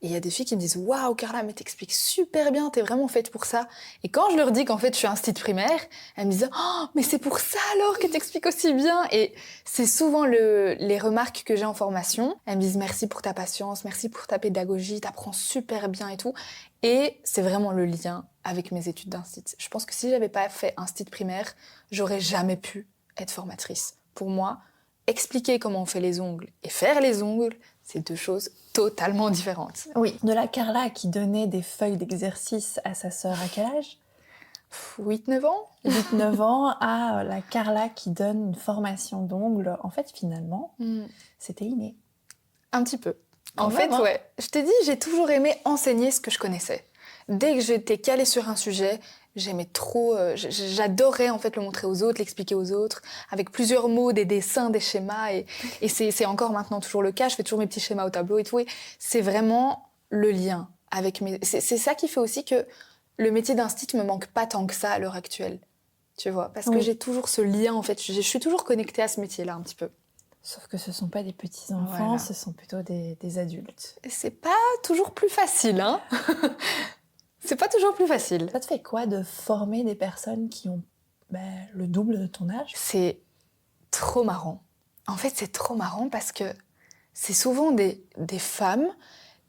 Speaker 2: et il y a des filles qui me disent « Waouh, Carla, mais t'expliques super bien, t'es vraiment faite pour ça. » Et quand je leur dis qu'en fait je suis un site primaire, elles me disent « Oh, mais c'est pour ça alors que t'expliques aussi bien !» Et c'est souvent les remarques que j'ai en formation. Elles me disent « Merci pour ta patience, merci pour ta pédagogie, t'apprends super bien et tout. » Et c'est vraiment le lien avec mes études d'instit. Je pense que si j'avais pas fait un site primaire, j'aurais jamais pu être formatrice. Pour moi, expliquer comment on fait les ongles et faire les ongles, c'est 2 choses totalement différentes.
Speaker 1: Oui, de la Carla qui donnait des feuilles d'exercice à sa sœur à quel âge?
Speaker 2: 8-9 ans
Speaker 1: 8-9 ans, à la Carla qui donne une formation d'ongles. En fait, finalement, c'était inné.
Speaker 2: Un petit peu.
Speaker 1: Quand
Speaker 2: En
Speaker 1: même,
Speaker 2: fait,
Speaker 1: hein.
Speaker 2: ouais. Je t'ai dit, j'ai toujours aimé enseigner ce que je connaissais. Dès que j'étais calée sur un sujet, j'aimais trop... j'adorais en fait le montrer aux autres, l'expliquer aux autres, avec plusieurs mots, des dessins, des schémas. Et c'est encore maintenant toujours le cas. Je fais toujours mes petits schémas au tableau et tout. Et c'est vraiment le lien avec mes... C'est ça qui fait aussi que le métier d'instit me manque pas tant que ça à l'heure actuelle. Tu vois, parce que j'ai toujours ce lien, en fait. Je suis toujours connectée à ce métier-là un petit peu.
Speaker 1: Sauf que ce ne sont pas des petits-enfants,
Speaker 2: Voilà.
Speaker 1: ce sont plutôt des adultes.
Speaker 2: Et c'est pas toujours plus facile, hein. C'est pas toujours plus facile.
Speaker 1: Ça te fait quoi de former des personnes qui ont le double de ton âge?
Speaker 2: C'est trop marrant. En fait, c'est trop marrant parce que c'est souvent des femmes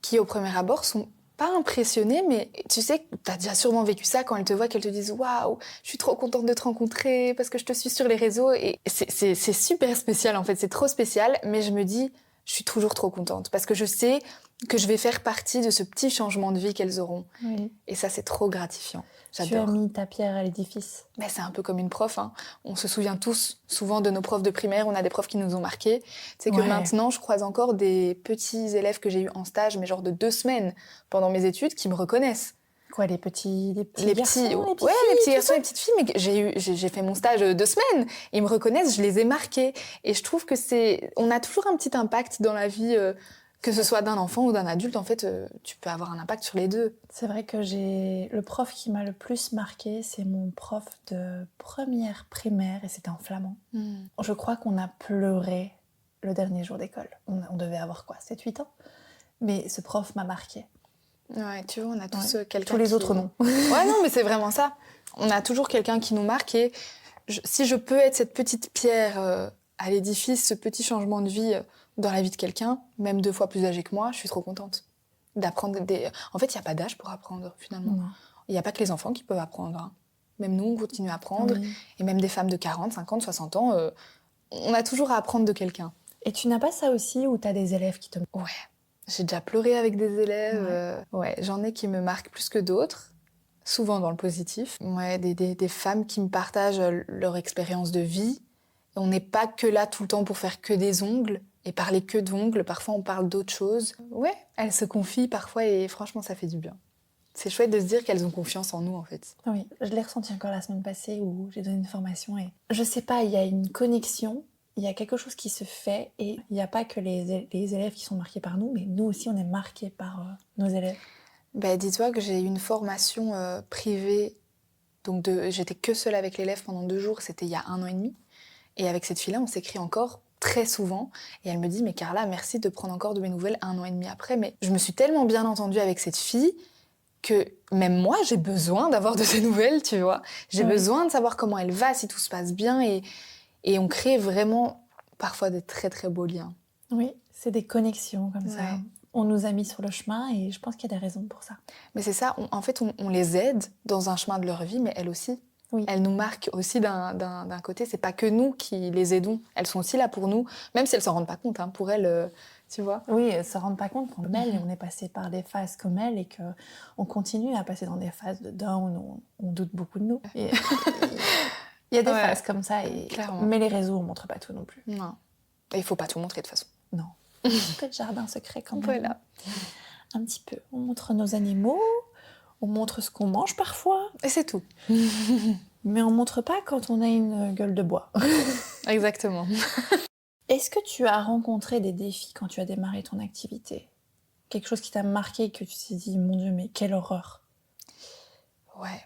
Speaker 2: qui, au premier abord, sont pas impressionnées, mais tu sais, t'as déjà sûrement vécu ça quand elles te voient, qu'elles te disent « Waouh, je suis trop contente de te rencontrer parce que je te suis sur les réseaux. » Et c'est super spécial, en fait, c'est trop spécial, mais je me dis, je suis toujours trop contente parce que je sais que je vais faire partie de ce petit changement de vie qu'elles auront.
Speaker 1: Oui.
Speaker 2: Et ça, c'est trop gratifiant.
Speaker 1: Tu
Speaker 2: J'adore.
Speaker 1: as mis ta pierre à l'édifice.
Speaker 2: Mais c'est un peu comme une prof. Hein. On se souvient tous souvent de nos profs de primaire. On a des profs qui nous ont marqués. C'est que maintenant, je croise encore des petits élèves que j'ai eus en stage, mais genre de 2 semaines pendant mes études, qui me reconnaissent.
Speaker 1: Quoi, les petits
Speaker 2: garçons,
Speaker 1: les
Speaker 2: petits garçons, les petites filles. Mais j'ai fait mon stage 2 semaines. Ils me reconnaissent, je les ai marqués. Et je trouve que on a toujours un petit impact dans la vie. Que ce soit d'un enfant ou d'un adulte, en fait, tu peux avoir un impact sur les deux.
Speaker 1: C'est vrai que le prof qui m'a le plus marqué, c'est mon prof de première primaire, et c'était en flamand. Je crois qu'on a pleuré le dernier jour d'école. On devait avoir quoi, 7-8 ans. Mais ce prof m'a marqué.
Speaker 2: Ouais, tu vois, on a tous quelqu'un
Speaker 1: Tous les autres, non.
Speaker 2: Ouais, non, mais c'est vraiment ça. On a toujours quelqu'un qui nous marque, et si je peux être cette petite pierre à l'édifice, ce petit changement de vie dans la vie de quelqu'un, même 2 fois plus âgé que moi, je suis trop contente d'apprendre En fait, il n'y a pas d'âge pour apprendre, finalement. Il n'y a pas que les enfants qui peuvent apprendre. Hein. Même nous, on continue à apprendre. Oui. Et même des femmes de 40, 50, 60 ans, on a toujours à apprendre de quelqu'un.
Speaker 1: Et tu n'as pas ça aussi où tu as des élèves qui te...
Speaker 2: Ouais. J'ai déjà pleuré avec des élèves. Ouais, j'en ai qui me marquent plus que d'autres. Souvent dans le positif. Ouais, des femmes qui me partagent leur expérience de vie. On n'est pas que là tout le temps pour faire que des ongles. Et parler que d'ongles, parfois on parle d'autres choses. Ouais, elles se confient parfois et franchement ça fait du bien. C'est chouette de se dire qu'elles ont confiance en nous en fait.
Speaker 1: Oui, je l'ai ressenti encore la semaine passée où j'ai donné une formation et je sais pas, il y a une connexion, il y a quelque chose qui se fait et il n'y a pas que les élèves qui sont marqués par nous, mais nous aussi on est marqués par nos élèves.
Speaker 2: Ben, dis-toi que j'ai eu une formation privée, donc j'étais que seule avec l'élève pendant 2 jours, c'était il y a 1 an et demi. Et avec cette fille-là, on s'écrit encore très souvent. Et elle me dit, mais Carla, merci de prendre encore de mes nouvelles 1 an et demi après. Mais je me suis tellement bien entendue avec cette fille que même moi, j'ai besoin d'avoir de ses nouvelles, tu vois. J'ai besoin de savoir comment elle va, si tout se passe bien. Et on crée vraiment parfois des très, très beaux liens.
Speaker 1: Oui, c'est des connexions comme ça. On nous a mis sur le chemin et je pense qu'il y a des raisons pour ça.
Speaker 2: Mais c'est ça, en fait, on les aide dans un chemin de leur vie, mais elles aussi. Oui. Elles nous marquent aussi d'un côté. C'est pas que nous qui les aidons. Elles sont aussi là pour nous, même si elles s'en rendent pas compte. Hein, pour elles, tu vois.
Speaker 1: Oui, elles se rendent pas compte comme elles. Et on est passé par des phases comme elles et qu'on continue à passer dans des phases de down où on doute beaucoup de nous. Et, il y a des phases comme ça. Mais les réseaux, on montre pas tout non plus.
Speaker 2: Non. Et il faut pas tout montrer de toute façon.
Speaker 1: Non. Un peu de jardin secret quand même.
Speaker 2: Voilà.
Speaker 1: Un petit peu. On montre nos animaux. On montre ce qu'on mange parfois.
Speaker 2: Et c'est tout.
Speaker 1: Mais on montre pas quand on a une gueule de bois.
Speaker 2: Exactement.
Speaker 1: Est-ce que tu as rencontré des défis quand tu as démarré ton activité ? Quelque chose qui t'a marqué, que tu t'es dit, mon Dieu, mais quelle horreur.
Speaker 2: Ouais.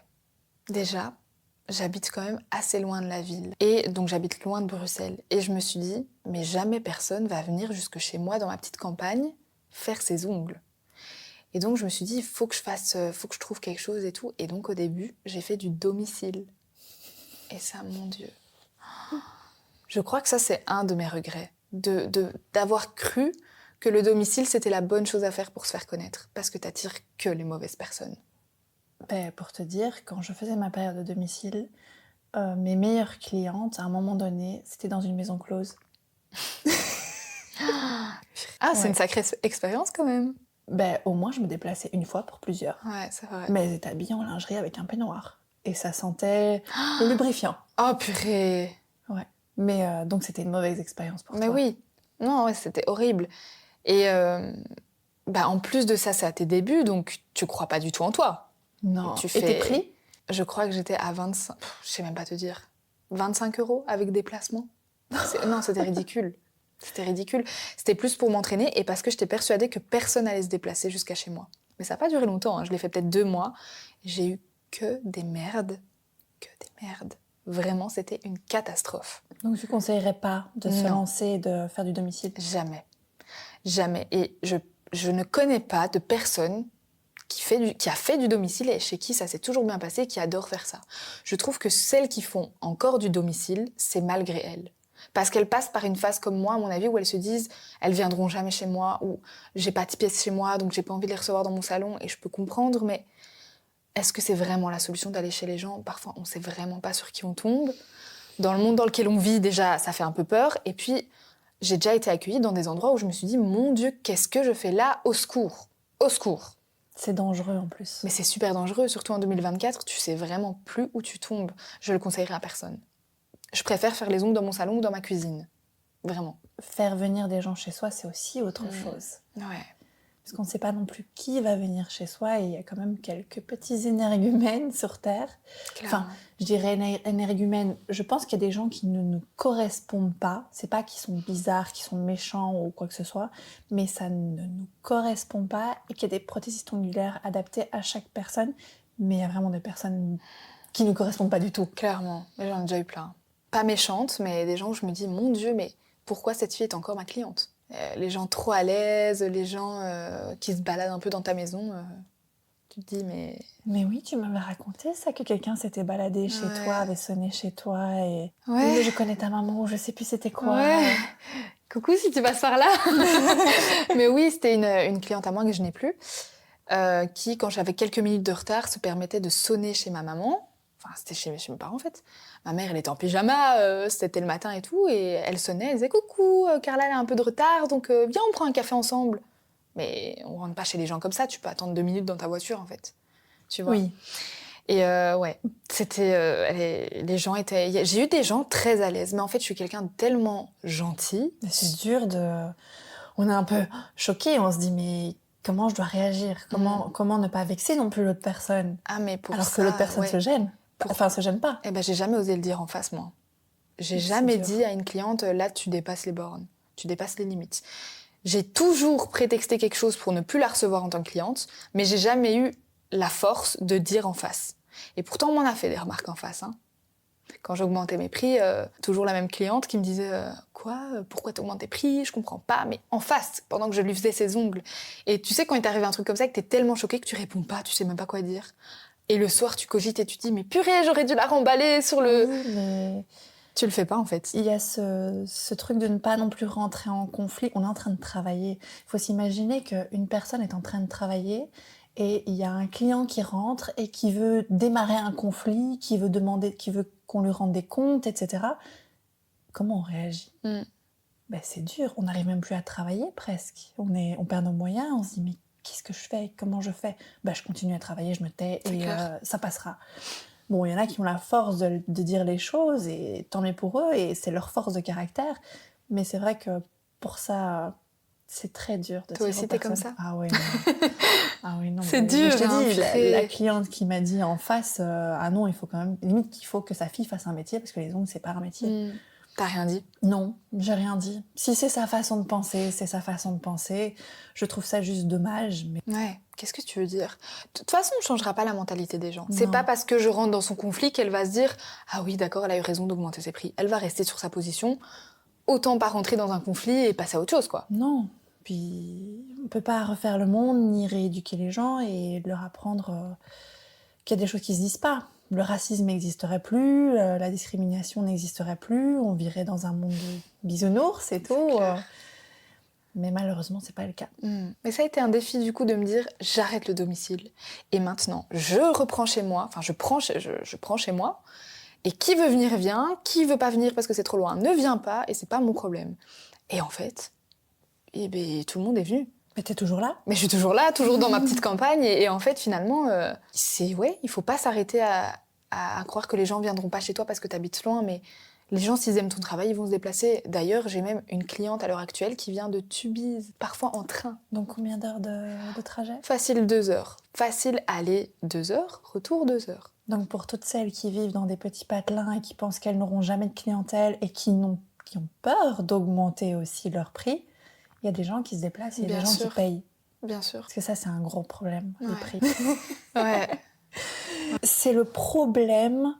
Speaker 2: Déjà, j'habite quand même assez loin de la ville. Et donc j'habite loin de Bruxelles. Et je me suis dit, mais jamais personne va venir jusque chez moi dans ma petite campagne faire ses ongles. Et donc je me suis dit, faut que je trouve quelque chose et tout. Et donc au début, j'ai fait du domicile. Et ça, mon Dieu. Je crois que ça, c'est un de mes regrets. D'avoir cru que le domicile, c'était la bonne chose à faire pour se faire connaître. Parce que t'attires que les mauvaises personnes.
Speaker 1: Ben, pour te dire, quand je faisais ma période de domicile, mes meilleures clientes, à un moment donné, c'était dans une maison close.
Speaker 2: C'est une sacrée expérience quand même.
Speaker 1: Ben, au moins, je me déplaçais une fois pour plusieurs.
Speaker 2: Ouais, c'est vrai.
Speaker 1: Mais elles étaient habillées en lingerie avec un peignoir. Et ça sentait le lubrifiant.
Speaker 2: Oh purée.
Speaker 1: Ouais. Mais donc, c'était une mauvaise expérience pour toi.
Speaker 2: Mais oui. Non, ouais, c'était horrible. Et en plus de ça, c'est à tes débuts, donc tu crois pas du tout en toi.
Speaker 1: Non. Et tes prix ?
Speaker 2: Je crois que j'étais à 25... je sais même pas te dire. 25 € avec déplacement. Non, c'était ridicule. C'était ridicule. C'était plus pour m'entraîner et parce que j'étais persuadée que personne allait se déplacer jusqu'à chez moi. Mais ça n'a pas duré longtemps. Hein. Je l'ai fait peut-être 2 mois. J'ai eu que des merdes. Que des merdes. Vraiment, c'était une catastrophe.
Speaker 1: Donc, tu ne conseillerais pas de se lancer et de faire du domicile ?
Speaker 2: Jamais. Jamais. Et je ne connais pas de personne qui a fait du domicile et chez qui ça s'est toujours bien passé et qui adore faire ça. Je trouve que celles qui font encore du domicile, c'est malgré elles. Parce qu'elles passent par une phase comme moi, à mon avis, où elles se disent « elles viendront jamais chez moi » ou « j'ai pas de pièces chez moi, donc j'ai pas envie de les recevoir dans mon salon » et je peux comprendre, mais est-ce que c'est vraiment la solution d'aller chez les gens ? Parfois, on sait vraiment pas sur qui on tombe. Dans le monde dans lequel on vit, déjà, ça fait un peu peur. Et puis, j'ai déjà été accueillie dans des endroits où je me suis dit, mon Dieu, qu'est-ce que je fais là? Au secours! Au secours!
Speaker 1: C'est dangereux en plus.
Speaker 2: Mais c'est super dangereux, surtout en 2024, tu sais vraiment plus où tu tombes. Je le conseillerais à personne. Je préfère faire les ongles dans mon salon ou dans ma cuisine. Vraiment.
Speaker 1: Faire venir des gens chez soi, c'est aussi autre chose.
Speaker 2: Ouais.
Speaker 1: Parce qu'on ne sait pas non plus qui va venir chez soi et il y a quand même quelques petits énergumènes sur Terre.
Speaker 2: Clairement.
Speaker 1: Enfin, je dirais énergumènes. Je pense qu'il y a des gens qui ne nous correspondent pas. C'est pas qu'ils sont bizarres, qu'ils sont méchants ou quoi que ce soit, mais ça ne nous correspond pas et qu'il y a des prothésistes ongulaires adaptés à chaque personne. Mais il y a vraiment des personnes qui ne nous correspondent pas du tout.
Speaker 2: Clairement. J'en ai déjà eu plein. Pas méchantes, mais des gens où je me dis, mon Dieu, mais pourquoi cette fille est encore ma cliente? Les gens trop à l'aise, les gens qui se baladent un peu dans ta maison, tu te dis, mais...
Speaker 1: Mais oui, tu m'avais raconté ça, que quelqu'un s'était baladé chez toi, avait sonné chez toi et...
Speaker 2: Ouais.
Speaker 1: Oui, je connais ta maman, ou je sais plus c'était quoi.
Speaker 2: Ouais. Coucou si tu passes par là. Mais oui, c'était une cliente à moi que je n'ai plus, qui, quand j'avais quelques minutes de retard, se permettait de sonner chez ma maman. Enfin, c'était chez mes parents, en fait. Ma mère, elle était en pyjama, c'était le matin et tout, et elle sonnait, elle disait « Coucou, Carla, elle a un peu de retard, donc viens, on prend un café ensemble. » Mais on rentre pas chez les gens comme ça, tu peux attendre 2 minutes dans ta voiture, en fait. Tu vois?
Speaker 1: Oui.
Speaker 2: Et ouais, c'était... les gens étaient... J'ai eu des gens très à l'aise, mais en fait, je suis quelqu'un de tellement gentil.
Speaker 1: Mais c'est dur de... On est un peu choqués, on se dit, mais comment je dois réagir? Comment ne pas vexer non plus l'autre personne?
Speaker 2: Ah, mais pour
Speaker 1: Alors
Speaker 2: ça,
Speaker 1: que l'autre personne
Speaker 2: ouais.
Speaker 1: se gêne. Enfin, se gêne pas.
Speaker 2: Eh ben, j'ai jamais osé le dire en face, moi. J'ai jamais dit à une cliente, là, tu dépasses les bornes, tu dépasses les limites. J'ai toujours prétexté quelque chose pour ne plus la recevoir en tant que cliente, mais j'ai jamais eu la force de dire en face. Et pourtant, on m'en a fait des remarques en face. Hein. Quand j'augmentais mes prix, toujours la même cliente qui me disait « Quoi ? Pourquoi t'augmentes tes prix ? Je comprends pas. » Mais en face, pendant que je lui faisais ses ongles. Et tu sais, quand il t'arrive un truc comme ça, que t'es tellement choquée que tu réponds pas, tu sais même pas quoi dire. Et le soir, tu cogites et tu te dis « Mais purée, j'aurais dû la remballer sur le... »
Speaker 1: Oui, mais...
Speaker 2: Tu le fais pas, en fait.
Speaker 1: Il y a ce truc de ne pas non plus rentrer en conflit. On est en train de travailler. Il faut s'imaginer qu'une personne est en train de travailler et il y a un client qui rentre et qui veut démarrer un conflit, qui veut qu'on lui rende des comptes, etc. Comment on réagit? Ben, c'est dur. On n'arrive même plus à travailler, presque. On perd nos moyens. On se dit, mais qu'est-ce que je fais? Comment je fais? Ben, je continue à travailler, je me tais et ça passera. Bon, il y en a qui ont la force de dire les choses, et tant mieux pour eux, et c'est leur force de caractère. Mais c'est vrai que pour ça, c'est très dur de dire.
Speaker 2: Toi aussi, t'es comme ça?
Speaker 1: Ah oui, non. Ah oui, non.
Speaker 2: C'est dur,
Speaker 1: je te dis,
Speaker 2: hein,
Speaker 1: la cliente qui m'a dit en face, ah non, il faut quand même, limite qu'il faut que sa fille fasse un métier, parce que les ongles, c'est pas un métier.
Speaker 2: T'as rien dit?
Speaker 1: Non, j'ai rien dit. Si c'est sa façon de penser, c'est sa façon de penser. Je trouve ça juste dommage. Mais...
Speaker 2: Ouais, qu'est-ce que tu veux dire? De toute façon, on ne changera pas la mentalité des gens.
Speaker 1: Non.
Speaker 2: C'est pas parce que je rentre dans son conflit qu'elle va se dire « Ah oui, d'accord, elle a eu raison d'augmenter ses prix. » Elle va rester sur sa position. Autant pas rentrer dans un conflit et passer à autre chose, quoi.
Speaker 1: Non. Puis, on peut pas refaire le monde, ni rééduquer les gens et leur apprendre qu'il y a des choses qui se disent pas. Le racisme n'existerait plus, la discrimination n'existerait plus, on vivrait dans un monde de bisounours, c'est tout. Mais malheureusement, c'est pas le cas.
Speaker 2: Mais ça a été un défi du coup de me dire j'arrête le domicile et maintenant je reprends chez moi, enfin je prends chez moi et qui veut venir vient, qui veut pas venir parce que c'est trop loin ne vient pas et c'est pas mon problème. Et en fait, tout le monde est venu.
Speaker 1: Mais t'es toujours là?
Speaker 2: Mais je suis toujours là, toujours dans ma petite campagne. Et en fait, finalement, il faut pas s'arrêter à croire que les gens viendront pas chez toi parce que t'habites loin. Mais les gens, s'ils aiment ton travail, ils vont se déplacer. D'ailleurs, j'ai même une cliente à l'heure actuelle qui vient de Tubize, parfois en train.
Speaker 1: Donc combien d'heures de trajet?
Speaker 2: Facile 2 heures. Facile aller 2 heures, retour 2 heures.
Speaker 1: Donc pour toutes celles qui vivent dans des petits patelins et qui pensent qu'elles n'auront jamais de clientèle et qui ont peur d'augmenter aussi leur prix, il y a des gens qui se déplacent, il y a des gens qui payent.
Speaker 2: Bien sûr.
Speaker 1: Parce que ça, c'est un gros problème, les prix.
Speaker 2: Ouais.
Speaker 1: C'est le problème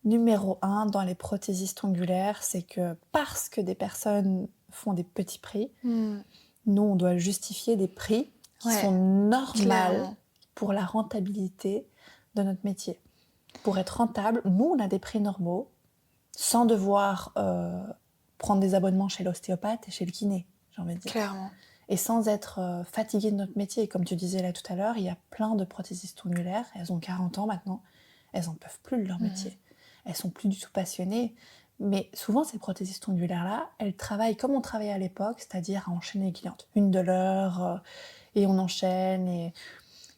Speaker 1: numéro 1 dans les prothésistes ongulaires, c'est que parce que des personnes font des petits prix, nous, on doit justifier des prix qui sont normaux pour la rentabilité de notre métier. Pour être rentable, nous, on a des prix normaux sans devoir prendre des abonnements chez l'ostéopathe et chez le kiné. J'ai envie de dire.
Speaker 2: Clairement.
Speaker 1: Et sans être fatiguée de notre métier. Comme tu disais là tout à l'heure, il y a plein de prothésistes ongulaires, elles ont 40 ans maintenant, elles n'en peuvent plus de leur métier. Elles sont plus du tout passionnées, Mais souvent, ces prothésistes ongulaires-là, elles travaillent comme on travaillait à l'époque, c'est-à-dire à enchaîner les clientes. Une de l'heure, et on enchaîne. Et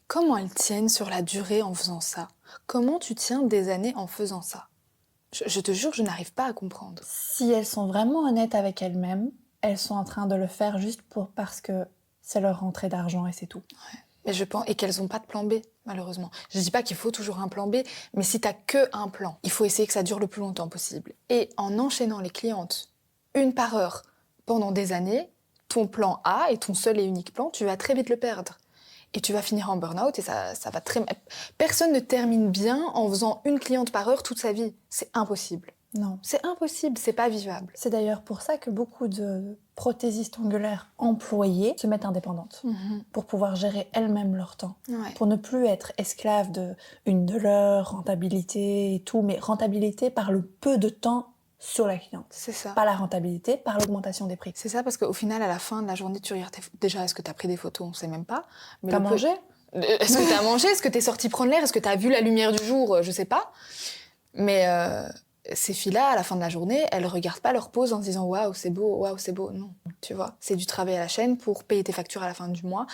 Speaker 2: Comment elles tiennent sur la durée en faisant ça? Comment tu tiens des années en faisant ça? Je te jure que je n'arrive pas à comprendre.
Speaker 1: si elles sont vraiment honnêtes avec elles-mêmes, elles sont en train de le faire juste parce que c'est leur rentrée d'argent et c'est tout.
Speaker 2: Mais je pense, et qu'elles n'ont pas de plan B, malheureusement. Je dis pas qu'il faut toujours un plan B, mais si t'as que un plan, il faut essayer que ça dure le plus longtemps possible. Et en enchaînant les clientes, une par heure, pendant des années, ton plan A et ton seul et unique plan, tu vas très vite le perdre. Et tu vas finir en burn-out et ça va très... Personne ne termine bien en faisant une cliente par heure toute sa vie. C'est impossible.
Speaker 1: Non.
Speaker 2: C'est impossible, c'est pas vivable.
Speaker 1: C'est d'ailleurs pour ça que beaucoup de prothésistes ongulaires employées se mettent indépendantes, pour pouvoir gérer elles-mêmes leur temps,
Speaker 2: Ouais.
Speaker 1: pour ne plus être esclaves d'une de l'heure, rentabilité et tout, mais rentabilité par le peu de temps sur la cliente.
Speaker 2: C'est ça.
Speaker 1: Pas la rentabilité, par l'augmentation des prix.
Speaker 2: C'est ça, parce qu'au final, à la fin de la journée, tu regardes déjà, est-ce que t'as pris des photos? On sait même pas. Mais
Speaker 1: T'as
Speaker 2: le peu-
Speaker 1: mangé?
Speaker 2: Est-ce que t'as mangé? Est-ce que t'es sorti prendre l'air? Est-ce que t'as vu la lumière du jour? Je sais pas. Mais ces filles-là, à la fin de la journée, elles regardent pas leur pause en se disant waouh, c'est beau, waouh, c'est beau. Non, tu vois. C'est du travail à la chaîne pour payer tes factures à la fin du mois.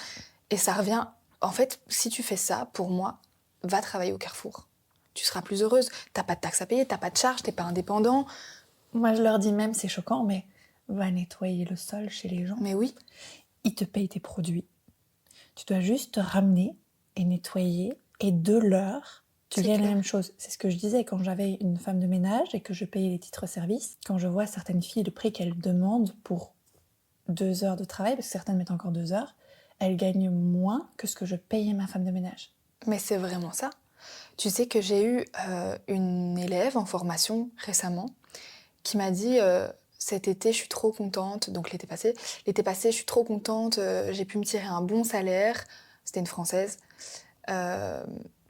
Speaker 2: Et ça revient. En fait, si tu fais ça, pour moi, va travailler au Carrefour. Tu seras plus heureuse. T'as pas de taxes à payer, t'as pas de charges, t'es pas indépendant.
Speaker 1: Moi, je leur dis même, c'est choquant, mais va nettoyer le sol chez les gens.
Speaker 2: Mais oui.
Speaker 1: Ils te payent tes produits. Tu dois juste te ramener et nettoyer, et de l'heure, tu
Speaker 2: C'est
Speaker 1: gagnes la
Speaker 2: clair.
Speaker 1: même chose. C'est ce que je disais quand j'avais une femme de ménage et que je payais les titres-services. Quand je vois certaines filles, le prix qu'elles demandent pour 2 heures de travail, parce que certaines mettent encore 2 heures, elles gagnent moins que ce que je payais ma femme de ménage.
Speaker 2: Mais c'est vraiment ça. Tu sais que j'ai eu une élève en formation récemment qui m'a dit cet été, je suis trop contente. Donc l'été passé, je suis trop contente. J'ai pu me tirer un bon salaire. C'était une Française.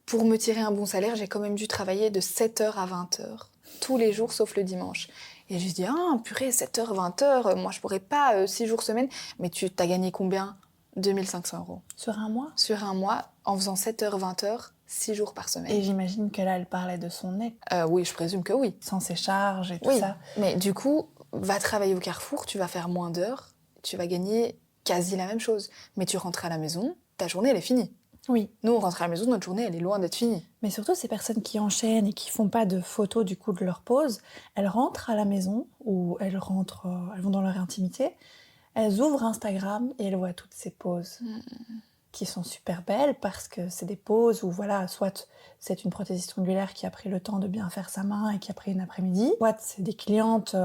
Speaker 2: Pour me tirer un bon salaire, j'ai quand même dû travailler de 7h à 20h. Tous les jours, sauf le dimanche. Et j'ai dit, ah, purée, 7h, 20h, moi je pourrais pas, 6 jours semaine. Mais tu t'as gagné combien? 2500 €.
Speaker 1: Sur un mois.
Speaker 2: Sur un mois, en faisant 7h, 20h, 6 jours par semaine.
Speaker 1: Et j'imagine que là, elle parlait de son net,
Speaker 2: Oui, je présume que oui.
Speaker 1: sans ses charges et tout
Speaker 2: Oui,
Speaker 1: ça.
Speaker 2: mais du coup, va travailler au Carrefour, tu vas faire moins d'heures, tu vas gagner quasi la même chose. Mais tu rentres à la maison, ta journée, elle est finie.
Speaker 1: Oui,
Speaker 2: Nous, on rentre à la maison, notre journée, elle est loin d'être finie.
Speaker 1: mais surtout ces personnes qui enchaînent et qui font pas de photos du coup de leur pause, elles rentrent à la maison ou elles vont dans leur intimité, elles ouvrent Instagram et elles voient toutes ces pauses qui sont super belles parce que c'est des pauses où voilà, soit c'est une prothésiste ongulaire qui a pris le temps de bien faire sa main et qui a pris une après-midi, soit c'est des clientes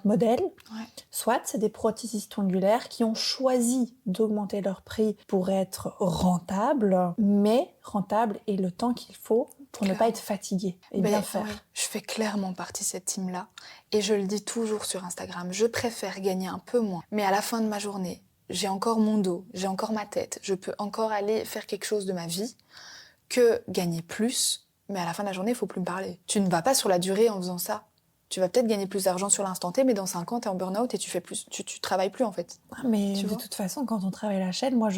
Speaker 1: modèles,
Speaker 2: Ouais.
Speaker 1: soit c'est des prothésistes ongulaires qui ont choisi d'augmenter leur prix pour être rentables, mais rentables et le temps qu'il faut pour ne pas
Speaker 2: Clairement.
Speaker 1: être fatigué et
Speaker 2: Ben,
Speaker 1: bien faire.
Speaker 2: ouais, je fais clairement partie de cette team-là. Et je le dis toujours sur Instagram, je préfère gagner un peu moins. Mais à la fin de ma journée, j'ai encore mon dos, j'ai encore ma tête, je peux encore aller faire quelque chose de ma vie que gagner plus. Mais à la fin de la journée, il faut plus me parler. Tu ne vas pas sur la durée en faisant ça. Tu vas peut-être gagner plus d'argent sur l'instant T, mais dans 5 ans, t'es en burn-out et tu travailles plus en fait.
Speaker 1: Mais
Speaker 2: Tu
Speaker 1: de
Speaker 2: vois.
Speaker 1: toute façon, quand on travaille la chaîne, moi,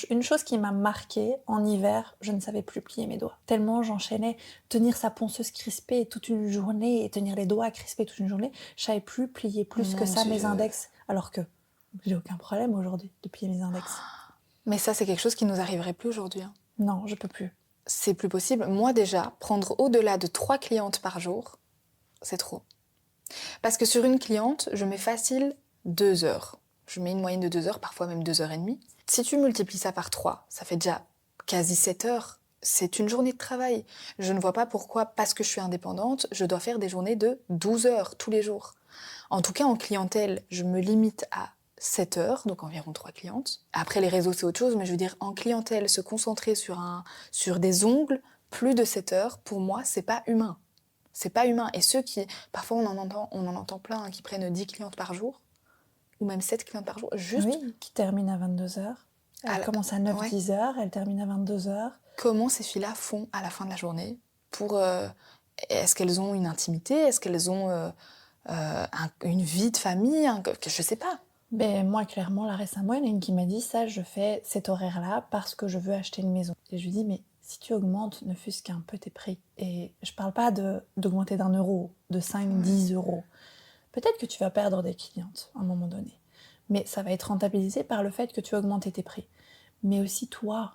Speaker 1: une chose qui m'a marquée en hiver, je ne savais plus plier mes doigts. Tellement j'enchaînais, tenir sa ponceuse crispée toute une journée et tenir les doigts crispés toute une journée, je savais plus plier plus
Speaker 2: Mon
Speaker 1: que ça
Speaker 2: Dieu.
Speaker 1: mes index. Alors que j'ai aucun problème aujourd'hui de plier mes index.
Speaker 2: Mais ça, c'est quelque chose qui nous arriverait plus aujourd'hui. Hein.
Speaker 1: Non, je peux plus.
Speaker 2: C'est plus possible. Moi déjà, prendre au-delà de 3 clientes par jour, c'est trop. Parce que sur une cliente, je mets facile 2 heures. Je mets une moyenne de 2 heures, parfois même 2h30. Si tu multiplies ça par 3, ça fait déjà quasi 7 heures. C'est une journée de travail. Je ne vois pas pourquoi, parce que je suis indépendante, je dois faire des journées de 12 heures tous les jours. En tout cas, en clientèle, je me limite à 7 heures, donc environ 3 clientes. Après, les réseaux, c'est autre chose, mais je veux dire, en clientèle, se concentrer sur des ongles, plus de 7 heures, pour moi, c'est pas humain. C'est pas humain. Et ceux qui, parfois on en entend plein, hein, qui prennent 10 clientes par jour, ou même 7 clientes par jour, juste
Speaker 1: Oui, qui termine à 22h. Elle
Speaker 2: À la-
Speaker 1: commence à 9-10 heures, elle termine à 22h.
Speaker 2: comment ces filles-là font à la fin de la journée pour... est-ce qu'elles ont une intimité? Est-ce qu'elles ont une vie de famille? Je sais pas.
Speaker 1: Ben, moi, clairement, là, récemment, il y en a une qui m'a dit ça, je fais cet horaire-là parce que je veux acheter une maison. Et je lui dis, mais si tu augmentes ne fût-ce qu'un peu tes prix, et je parle pas d'augmenter d'1 euro, de 5, 10 euros, peut-être que tu vas perdre des clientes à un moment donné, mais ça va être rentabilisé par le fait que tu as augmenté tes prix. Mais aussi toi,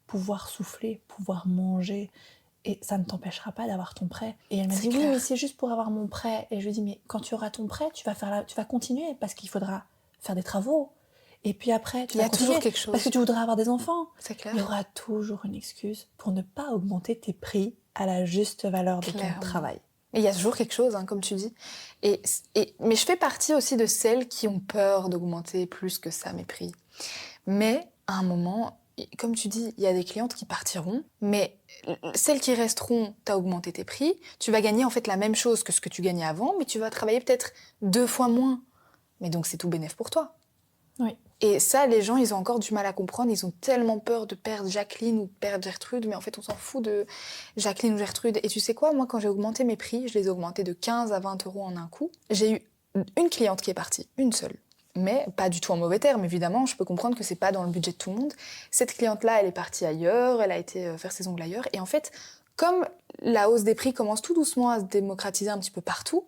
Speaker 1: pouvoir souffler, pouvoir manger, et ça ne t'empêchera pas d'avoir ton prêt. Et elle m'a dit, oui, mais c'est juste pour avoir mon prêt. Et je lui dis, mais quand tu auras ton prêt, tu vas continuer, parce qu'il faudra faire des travaux. Et puis après, tu vas continuer,
Speaker 2: toujours quelque chose.
Speaker 1: parce que tu voudras avoir des enfants.
Speaker 2: C'est clair.
Speaker 1: Il y aura toujours une excuse pour ne pas augmenter tes prix à la juste valeur de ton travail.
Speaker 2: Mais il y a toujours quelque chose, comme tu dis. Mais je fais partie aussi de celles qui ont peur d'augmenter plus que ça mes prix. Mais à un moment, comme tu dis, il y a des clientes qui partiront, mais celles qui resteront, tu as augmenté tes prix, tu vas gagner en fait la même chose que ce que tu gagnais avant, mais tu vas travailler peut-être 2 fois moins. Mais donc c'est tout bénef pour toi.
Speaker 1: Oui.
Speaker 2: Et ça, les gens, ils ont encore du mal à comprendre. Ils ont tellement peur de perdre Jacqueline ou de perdre Gertrude, mais en fait, on s'en fout de Jacqueline ou Gertrude. Et tu sais quoi, moi, quand j'ai augmenté mes prix, je les ai augmentés de 15 à 20 euros en un coup. J'ai eu une cliente qui est partie, une seule. Mais pas du tout en mauvais termes, évidemment. Je peux comprendre que c'est pas dans le budget de tout le monde. Cette cliente-là, elle est partie ailleurs, elle a été faire ses ongles ailleurs. Et en fait, comme la hausse des prix commence tout doucement à se démocratiser un petit peu partout,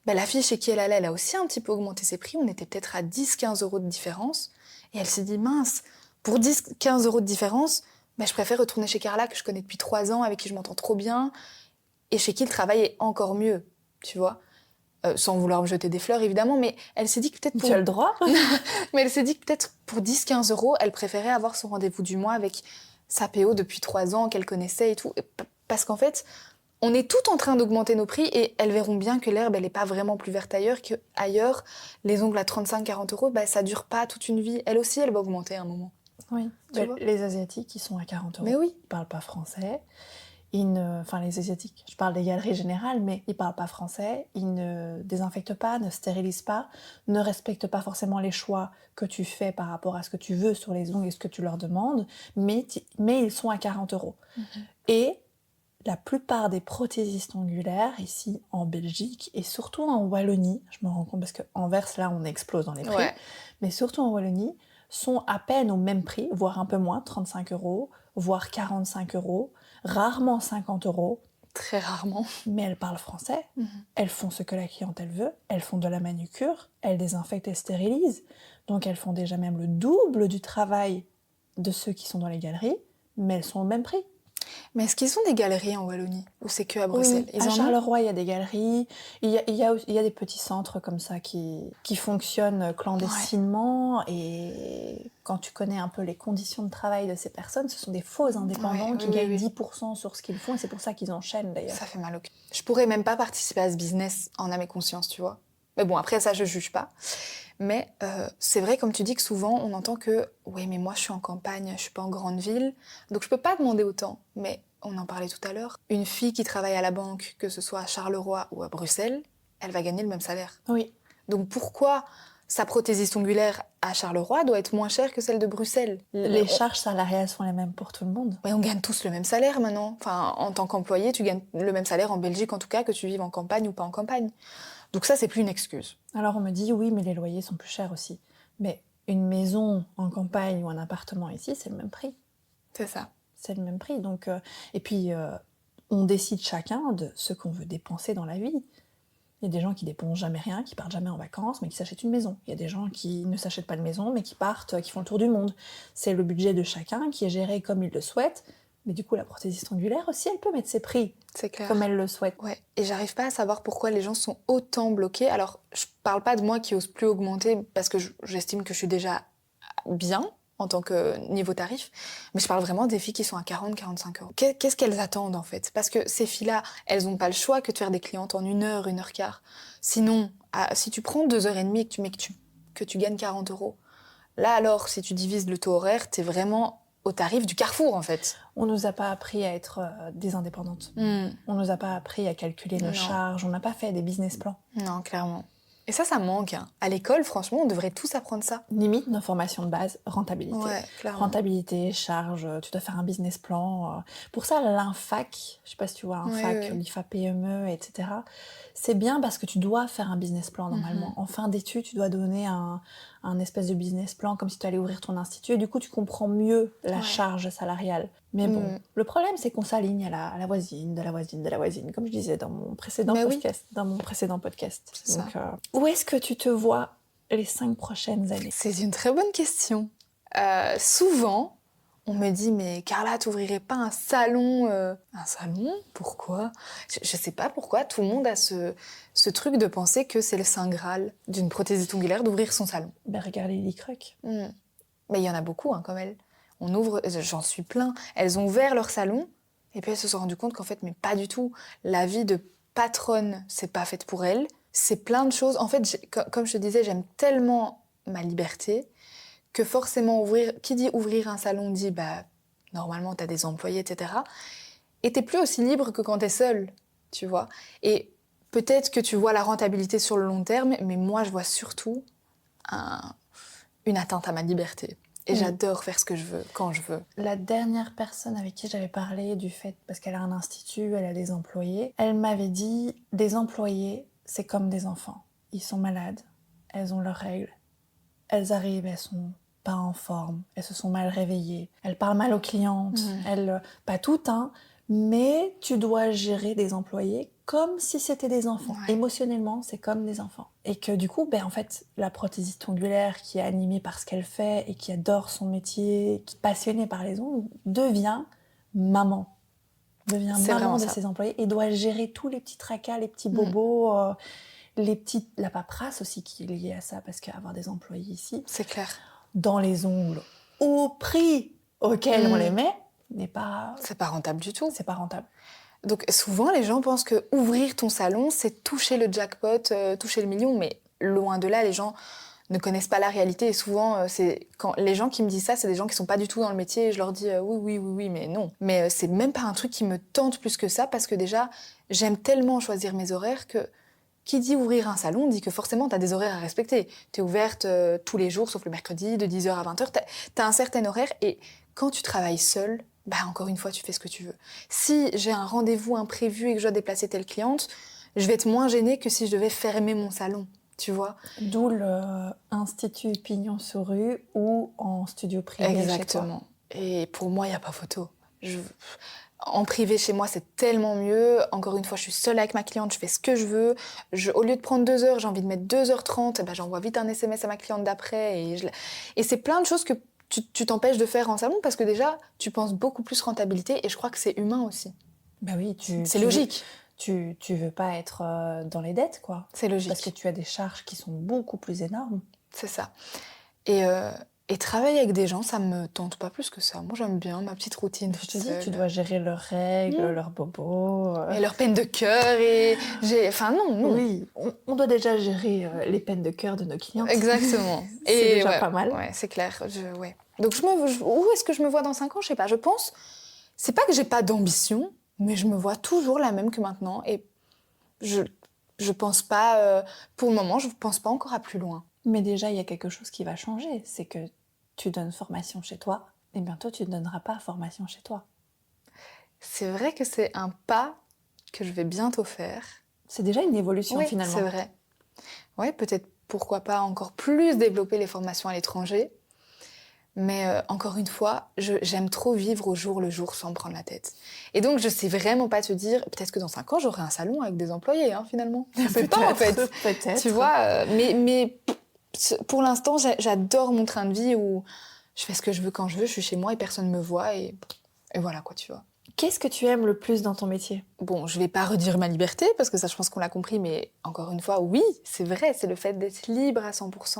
Speaker 2: la fille chez qui elle allait, elle a aussi un petit peu augmenté ses prix. On était peut-être à 10-15 euros de différence. Et elle s'est dit, mince, pour 10-15 euros de différence, je préfère retourner chez Carla, que je connais depuis 3 ans, avec qui je m'entends trop bien, et chez qui le travail est encore mieux, tu vois. Sans vouloir me jeter des fleurs, évidemment, mais elle s'est dit que peut-être pour...
Speaker 1: Tu as le droit.
Speaker 2: Mais elle s'est dit que peut-être pour 10-15 euros, elle préférait avoir son rendez-vous du mois avec sa PO depuis 3 ans, qu'elle connaissait et tout. Parce qu'en fait, on est tout en train d'augmenter nos prix et elles verront bien que l'herbe, elle n'est pas vraiment plus verte ailleurs, qu'ailleurs, les ongles à 35-40 euros, ça dure pas toute une vie. Elle aussi, elle va augmenter à un moment.
Speaker 1: Oui, les Asiatiques, ils sont à 40 euros.
Speaker 2: Mais oui.
Speaker 1: Ils parlent pas français. Enfin, les Asiatiques, je parle des galeries générales, mais ils parlent pas français, ils ne désinfectent pas, ne stérilisent pas, ne respectent pas forcément les choix que tu fais par rapport à ce que tu veux sur les ongles et ce que tu leur demandes, mais ils sont à 40 euros. Et la plupart des prothésistes ongulaires, ici en Belgique, et surtout en Wallonie, je me rends compte parce qu'Anvers, là, on explose dans les prix, mais surtout en Wallonie, sont à peine au même prix, voire un peu moins, 35 euros, voire 45 euros, rarement 50 euros.
Speaker 2: Très rarement.
Speaker 1: Mais elles parlent français, elles font ce que la clientèle veut, elles font de la manucure, elles désinfectent et stérilisent, donc elles font déjà même le double du travail de ceux qui sont dans les galeries, mais elles sont au même prix.
Speaker 2: Mais est-ce qu'ils ont des galeries en Wallonie ou c'est que à Bruxelles?
Speaker 1: Oui, à Charleroi, il y a des galeries. Il y a des petits centres comme ça qui fonctionnent clandestinement. Et quand tu connais un peu les conditions de travail de ces personnes, ce sont des faux indépendants qui gagnent 10% sur ce qu'ils font. Et c'est pour ça qu'ils enchaînent d'ailleurs.
Speaker 2: Ça fait mal au cœur. Je pourrais même pas participer à ce business en âme et conscience, tu vois. Mais bon, après ça, je juge pas. Mais c'est vrai, comme tu dis, que souvent, on entend que « Oui, mais moi, je suis en campagne, je suis pas en grande ville, donc je peux pas demander autant. » Mais on en parlait tout à l'heure. Une fille qui travaille à la banque, que ce soit à Charleroi ou à Bruxelles, elle va gagner le même salaire.
Speaker 1: Oui.
Speaker 2: Donc pourquoi sa prothésiste ongulaire à Charleroi doit être moins chère que celle de Bruxelles?
Speaker 1: Les charges salariales sont les mêmes pour tout le monde.
Speaker 2: Mais on gagne tous le même salaire maintenant. Enfin, en tant qu'employé, tu gagnes le même salaire en Belgique, en tout cas, que tu vives en campagne ou pas en campagne. Donc ça, c'est plus une excuse.
Speaker 1: Alors on me dit, oui, mais les loyers sont plus chers aussi. Mais une maison en campagne ou un appartement ici, c'est le même prix.
Speaker 2: C'est ça.
Speaker 1: C'est le même prix. Donc, et puis, on décide chacun de ce qu'on veut dépenser dans la vie. Il y a des gens qui dépensent jamais rien, qui partent jamais en vacances, mais qui s'achètent une maison. Il y a des gens qui ne s'achètent pas de maison, mais qui partent, qui font le tour du monde. C'est le budget de chacun qui est géré comme il le souhaite. Mais du coup, la prothésiste ongulaire aussi, elle peut mettre ses prix comme elle le souhaite.
Speaker 2: Ouais. Et j'arrive pas à savoir pourquoi les gens sont autant bloqués. Alors, je parle pas de moi qui ose plus augmenter parce que j'estime que je suis déjà bien en tant que niveau tarif, mais je parle vraiment des filles qui sont à 40-45 euros. Qu'est-ce qu'elles attendent en fait? Parce que ces filles-là, elles ont pas le choix que de faire des clientes en 1 heure, 1 heure quart. Sinon, si tu prends 2h30 que tu gagnes 40 euros, là alors, si tu divises le taux horaire, t'es vraiment au tarif du Carrefour, en fait.
Speaker 1: On nous a pas appris à être des indépendantes. On nous a pas appris à calculer nos charges. On n'a pas fait des business plans.
Speaker 2: Non, clairement. Et ça manque. Hein. À l'école, franchement, on devrait tous apprendre ça.
Speaker 1: Limite, nos formations de base, rentabilité.
Speaker 2: Ouais, clairement.
Speaker 1: Rentabilité, charge, tu dois faire un business plan. Pour ça, l'INFAC, je sais pas si tu vois, INFAC, l'IFA PME, etc. C'est bien parce que tu dois faire un business plan normalement. En fin d'études, tu dois donner un espèce de business plan comme si tu allais ouvrir ton institut. Et du coup, tu comprends mieux la charge salariale. Mais bon, le problème, c'est qu'on s'aligne à la voisine, de la voisine, de la voisine, comme je disais dans mon précédent podcast.
Speaker 2: C'est
Speaker 1: Donc,
Speaker 2: ça.
Speaker 1: où est-ce que tu te vois les 5 prochaines années?
Speaker 2: C'est une très bonne question. Souvent, on me dit, mais Carla, t'ouvrirais pas un salon Un salon? Pourquoi? Je sais pas pourquoi. Tout le monde a ce truc de penser que c'est le saint graal d'une prothésiste ongulaire d'ouvrir son salon.
Speaker 1: Ben, regarde Lily Croc.
Speaker 2: Mais il y en a beaucoup, hein, comme elle. On ouvre, j'en suis plein. Elles ont ouvert leur salon, et puis elles se sont rendues compte qu'en fait, mais pas du tout. La vie de patronne, c'est pas faite pour elles. C'est plein de choses. En fait, comme je te disais, j'aime tellement ma liberté que forcément qui dit ouvrir un salon dit, bah, normalement, t'as des employés, etc. Et t'es plus aussi libre que quand t'es seule, tu vois. Et peut-être que tu vois la rentabilité sur le long terme, mais moi, je vois surtout une atteinte à ma liberté. Et j'adore faire ce que je veux, quand je veux.
Speaker 1: La dernière personne avec qui j'avais parlé du fait, parce qu'elle a un institut, elle a des employés, elle m'avait dit, des employés, c'est comme des enfants. Ils sont malades, elles ont leurs règles, elles arrivent, elles sont pas en forme, elles se sont mal réveillées, elles parlent mal aux clientes, pas toutes, hein, mais tu dois gérer des employés comme si c'était des enfants. Ouais. Émotionnellement, c'est comme des enfants. Et que du coup, en fait, la prothésiste ongulaire qui est animée par ce qu'elle fait et qui adore son métier, qui est passionnée par les ongles, devient maman de ses employés et doit gérer tous les petits tracas, les petits bobos, la paperasse aussi qui est liée à ça, parce qu'avoir des employés ici,
Speaker 2: c'est clair,
Speaker 1: dans les ongles, au prix auquel on les met, n'est pas...
Speaker 2: C'est pas rentable du tout.
Speaker 1: C'est pas rentable.
Speaker 2: Donc souvent, les gens pensent que ouvrir ton salon, c'est toucher le jackpot, toucher le million, mais loin de là, les gens ne connaissent pas la réalité. Et souvent, quand les gens qui me disent ça, c'est des gens qui sont pas du tout dans le métier. Et je leur dis oui, mais non. Mais c'est même pas un truc qui me tente plus que ça, parce que déjà, j'aime tellement choisir mes horaires que qui dit ouvrir un salon dit que forcément tu as des horaires à respecter. Tu es ouverte tous les jours, sauf le mercredi, de 10h à 20h. Tu as un certain horaire, et quand tu travailles seule, encore une fois, tu fais ce que tu veux. Si j'ai un rendez-vous imprévu et que je dois déplacer telle cliente, je vais être moins gênée que si je devais fermer mon salon, tu vois.
Speaker 1: D'où l'Institut Pignon sur Rue ou en studio privé.
Speaker 2: Exactement. Et pour moi, il n'y a pas photo. En privé, chez moi, c'est tellement mieux. Encore une fois, je suis seule avec ma cliente, je fais ce que je veux. Au lieu de prendre 2 heures, j'ai envie de mettre 2h30, j'envoie vite un SMS à ma cliente d'après. Et c'est plein de choses que tu t'empêches de faire en salon, parce que déjà, tu penses beaucoup plus rentabilité, et je crois que c'est humain aussi.
Speaker 1: Oui,
Speaker 2: c'est logique.
Speaker 1: Tu veux pas être dans les dettes, quoi.
Speaker 2: C'est logique.
Speaker 1: Parce que tu as des charges qui sont beaucoup plus énormes.
Speaker 2: C'est ça. Et travailler avec des gens, ça me tente pas plus que ça. Moi, j'aime bien ma petite routine.
Speaker 1: Je te dis, tu dois gérer leurs règles, leurs bobos.
Speaker 2: Et leurs peines de cœur. Non.
Speaker 1: Oui, on doit déjà gérer les peines de cœur de nos clients.
Speaker 2: Exactement.
Speaker 1: C'est déjà pas mal.
Speaker 2: Ouais, c'est clair. Donc, où est-ce que je me vois dans 5 ans? Je sais pas. Je pense, c'est pas que j'ai pas d'ambition, mais je me vois toujours la même que maintenant. Et je pense pas, pour le moment, je pense pas encore à plus loin.
Speaker 1: Mais déjà, il y a quelque chose qui va changer. C'est que tu donnes formation chez toi, et bientôt, tu ne donneras pas formation chez toi.
Speaker 2: C'est vrai que c'est un pas que je vais bientôt faire.
Speaker 1: C'est déjà une évolution, finalement.
Speaker 2: Oui, c'est vrai. Ouais, peut-être, pourquoi pas encore plus développer les formations à l'étranger. Mais encore une fois, j'aime trop vivre au jour le jour sans me prendre la tête. Et donc, je sais vraiment pas te dire, peut-être que dans 5 ans, j'aurai un salon avec des employés, finalement. Je sais pas, en fait.
Speaker 1: Peut-être.
Speaker 2: Tu vois, mais pour l'instant, j'adore mon train de vie où je fais ce que je veux quand je veux, je suis chez moi et personne me voit, et voilà, quoi, tu vois.
Speaker 1: Qu'est-ce que tu aimes le plus dans ton métier?
Speaker 2: Bon, je vais pas redire ma liberté, parce que ça, je pense qu'on l'a compris, mais encore une fois, oui, c'est vrai, c'est le fait d'être libre à 100%,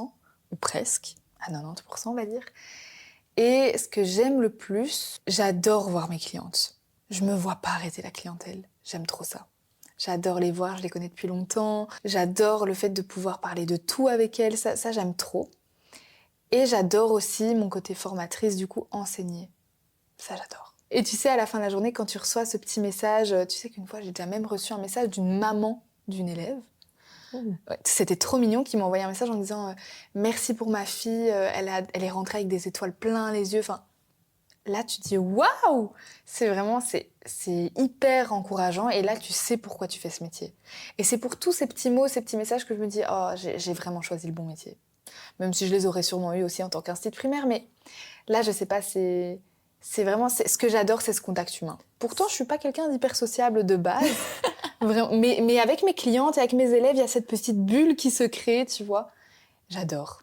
Speaker 2: ou presque, à 90%, on va dire. Et ce que j'aime le plus, j'adore voir mes clientes. Je me vois pas arrêter la clientèle, j'aime trop ça. J'adore les voir, je les connais depuis longtemps. J'adore le fait de pouvoir parler de tout avec elles, ça j'aime trop. Et j'adore aussi mon côté formatrice, du coup, enseigner. Ça, j'adore. Et tu sais, à la fin de la journée, quand tu reçois ce petit message, tu sais qu'une fois, j'ai déjà même reçu un message d'une maman d'une élève. Ouais, c'était trop mignon, qui m'a envoyé un message en disant « Merci pour ma fille, elle est rentrée avec des étoiles plein les yeux. » Là, tu te dis « Waouh !» C'est vraiment, c'est hyper encourageant. Et là, tu sais pourquoi tu fais ce métier. Et c'est pour tous ces petits mots, ces petits messages que je me dis « Oh, j'ai vraiment choisi le bon métier. » Même si je les aurais sûrement eu aussi en tant qu'institut primaire. Mais là, je sais pas, c'est C'est vraiment, ce que j'adore, c'est ce contact humain. Pourtant, je suis pas quelqu'un d'hyper sociable de base. Vraiment, mais avec mes clientes et avec mes élèves, il y a cette petite bulle qui se crée, tu vois. J'adore.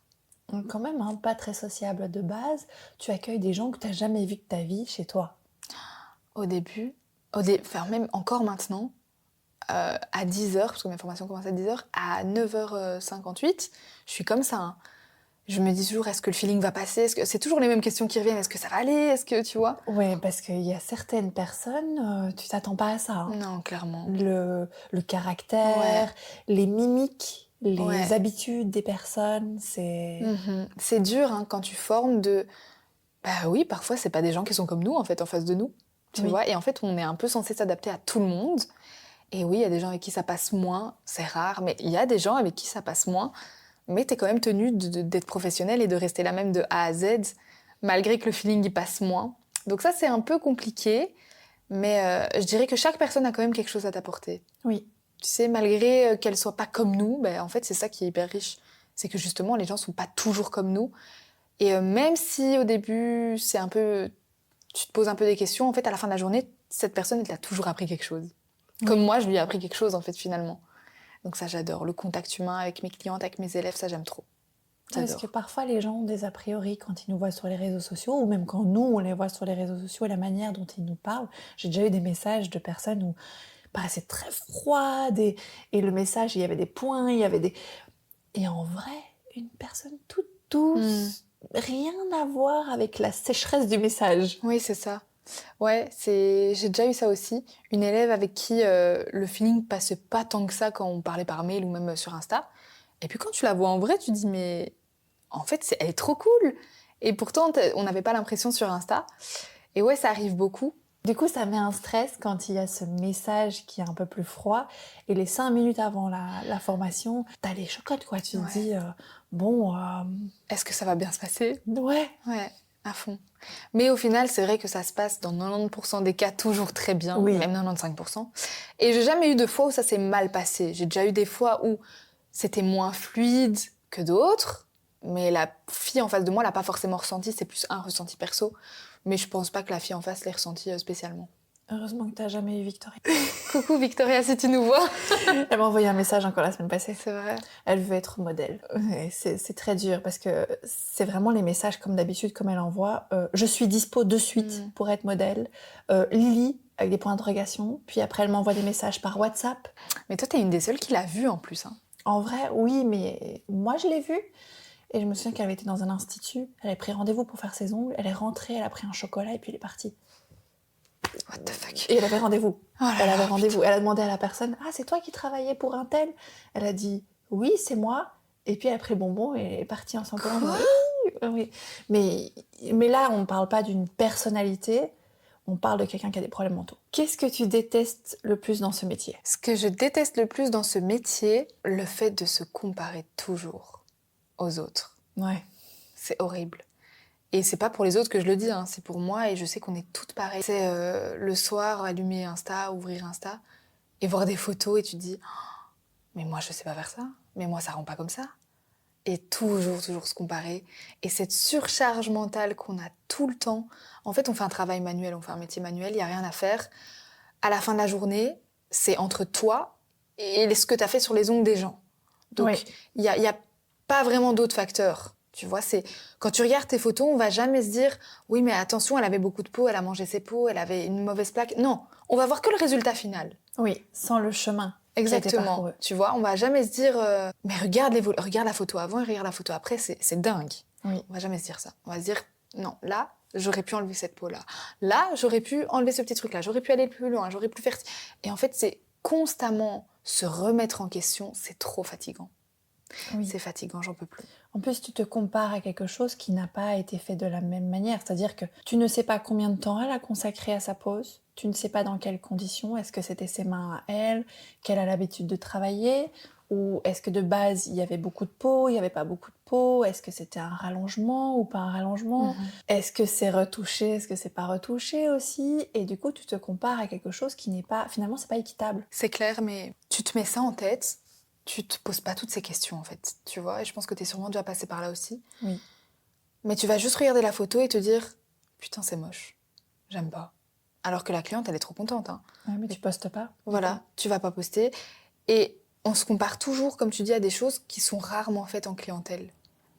Speaker 1: Quand même, hein, pas très sociable de base, tu accueilles des gens que tu n'as jamais vus de ta vie chez toi.
Speaker 2: Au début, enfin même encore maintenant, à 10h, parce que mes formations commencent à 10h, à 9h58, je suis comme ça. Hein. Je me dis toujours, est-ce que le feeling va passer? C'est toujours les mêmes questions qui reviennent. Est-ce que ça va aller? Est-ce que, tu vois?
Speaker 1: Ouais, parce qu'il y a certaines personnes, tu t'attends pas à ça. Hein.
Speaker 2: Non, clairement.
Speaker 1: Le caractère, les mimiques, les habitudes des personnes, c'est...
Speaker 2: C'est dur hein, quand tu formes de... Bah oui, parfois, c'est pas des gens qui sont comme nous, en fait, en face de nous. Tu vois? Et en fait, on est un peu censé s'adapter à tout le monde. Et oui, il y a des gens avec qui ça passe moins, c'est rare, mais il y a des gens avec qui ça passe moins. Mais t'es quand même tenu d'être professionnel et de rester la même de A à Z, malgré que le feeling y passe moins. Donc ça, c'est un peu compliqué, mais je dirais que chaque personne a quand même quelque chose à t'apporter.
Speaker 1: Oui.
Speaker 2: Tu sais, malgré qu'elle soit pas comme nous, ben, en fait, c'est ça qui est hyper riche. C'est que justement, les gens sont pas toujours comme nous. Et même si au début, c'est un peu... Tu te poses un peu des questions, en fait, à la fin de la journée, cette personne, elle t'a toujours appris quelque chose. Comme moi, je lui ai appris quelque chose, en fait, finalement. Donc ça, j'adore. Le contact humain avec mes clientes, avec mes élèves, ça, j'aime trop.
Speaker 1: Parce que parfois, les gens ont des a priori quand ils nous voient sur les réseaux sociaux, ou même quand nous, on les voit sur les réseaux sociaux, et la manière dont ils nous parlent. J'ai déjà eu des messages de personnes où c'est très froide, et le message, il y avait des points, il y avait des... Et en vrai, une personne toute douce, rien à voir avec la sécheresse du message.
Speaker 2: Oui, c'est ça. Ouais, j'ai déjà eu ça aussi. Une élève avec qui le feeling passait pas tant que ça quand on parlait par mail ou même sur Insta. Et puis quand tu la vois en vrai, tu te dis mais en fait elle est trop cool. Et pourtant on n'avait pas l'impression sur Insta. Et ouais, ça arrive beaucoup.
Speaker 1: Du coup, ça met un stress quand il y a ce message qui est un peu plus froid. Et les 5 minutes avant la formation, t'as les chocottes, quoi. Tu te dis,
Speaker 2: est-ce que ça va bien se passer?
Speaker 1: Ouais.
Speaker 2: Ouais, à fond. Mais au final, c'est vrai que ça se passe dans 90% des cas toujours très bien, même 95%. Et j'ai jamais eu de fois où ça s'est mal passé. J'ai déjà eu des fois où c'était moins fluide que d'autres, mais la fille en face de moi l'a pas forcément ressenti, c'est plus un ressenti perso. Mais je pense pas que la fille en face l'ait ressenti spécialement.
Speaker 1: Heureusement que t'as jamais eu Victoria.
Speaker 2: Coucou Victoria, si tu nous vois.
Speaker 1: Elle m'a envoyé un message encore la semaine passée.
Speaker 2: C'est vrai.
Speaker 1: Elle veut être modèle. C'est très dur parce que c'est vraiment les messages comme d'habitude, comme elle envoie. Je suis dispo de suite pour être modèle. Lily, avec des points d'interrogation. Puis après, elle m'envoie des messages par WhatsApp.
Speaker 2: Mais toi, t'es une des seules qui l'a vue en plus. Hein.
Speaker 1: En vrai, oui, mais moi, je l'ai vue. Et je me souviens qu'elle avait été dans un institut. Elle avait pris rendez-vous pour faire ses ongles. Elle est rentrée, elle a pris un chocolat et puis elle est partie.
Speaker 2: What the fuck?
Speaker 1: Et elle avait rendez-vous.
Speaker 2: Elle avait rendez-vous.
Speaker 1: Elle a demandé à la personne, « Ah, c'est toi qui travaillais pour un tel ?» Elle a dit, « Oui, c'est moi. » Et puis elle a pris le bonbon et elle est partie en s'en plaignant. Oui. Mais là, on ne parle pas d'une personnalité, on parle de quelqu'un qui a des problèmes mentaux. Qu'est-ce que tu détestes le plus dans ce métier?
Speaker 2: Ce que je déteste le plus dans ce métier, le fait de se comparer toujours aux autres.
Speaker 1: Ouais.
Speaker 2: C'est horrible. Et c'est pas pour les autres que je le dis, hein, c'est pour moi et je sais qu'on est toutes pareilles. C'est le soir, allumer Insta, ouvrir Insta et voir des photos et tu te dis oh, mais moi je sais pas faire ça, mais moi ça rend pas comme ça. Et toujours se comparer. Et cette surcharge mentale qu'on a tout le temps. En fait, on fait un travail manuel, on fait un métier manuel, il n'y a rien à faire. À la fin de la journée, c'est entre toi et ce que tu as fait sur les ongles des gens. Donc, il y a pas vraiment d'autres facteurs. Tu vois, c'est quand tu regardes tes photos, on va jamais se dire oui, mais attention, elle avait beaucoup de peau, elle a mangé ses peaux, elle avait une mauvaise plaque. Non, on va voir que le résultat final.
Speaker 1: Oui, sans le chemin.
Speaker 2: Exactement. Tu vois, on va jamais se dire mais regarde la photo avant et regarde la photo après, c'est dingue.
Speaker 1: Oui.
Speaker 2: On va jamais se dire ça. On va se dire non, là, j'aurais pu enlever cette peau-là. Là, j'aurais pu enlever ce petit truc-là. J'aurais pu aller plus loin, j'aurais pu faire... Et en fait, c'est constamment se remettre en question, c'est trop fatigant. Oui. C'est fatigant, j'en peux plus.
Speaker 1: En plus, tu te compares à quelque chose qui n'a pas été fait de la même manière. C'est-à-dire que tu ne sais pas combien de temps elle a consacré à sa pose. Tu ne sais pas dans quelles conditions. Est-ce que c'était ses mains à elle, qu'elle a l'habitude de travailler? Ou est-ce que de base, il y avait beaucoup de peau, il n'y avait pas beaucoup de peau? Est-ce que c'était un rallongement ou pas un rallongement? Est-ce que c'est retouché? Est-ce que c'est pas retouché aussi? Et du coup, tu te compares à quelque chose qui n'est pas... Finalement, c'est pas équitable.
Speaker 2: C'est clair, mais tu te mets ça en tête... Tu te poses pas toutes ces questions, en fait, tu vois, et je pense que t'es sûrement déjà passé par là aussi.
Speaker 1: Oui.
Speaker 2: Mais tu vas juste regarder la photo et te dire « Putain, c'est moche. j'aime pas. Alors que la cliente, elle est trop contente. Hein.
Speaker 1: Ouais, mais tu postes pas.
Speaker 2: Voilà, tu vas pas poster. Et on se compare toujours, comme tu dis, à des choses qui sont rarement faites en clientèle.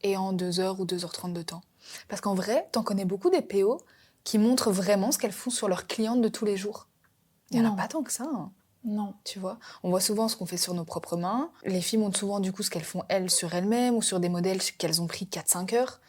Speaker 2: Et en 2h ou 2h30 de temps. Parce qu'en vrai, t'en connais beaucoup des PO qui montrent vraiment ce qu'elles font sur leurs clientes de tous les jours. Il n'y en a pas tant que ça. Hein.
Speaker 1: Non.
Speaker 2: Tu vois, on voit souvent ce qu'on fait sur nos propres mains. Les filles montrent souvent du coup ce qu'elles font elles sur elles-mêmes ou sur des modèles qu'elles ont pris 4-5 heures.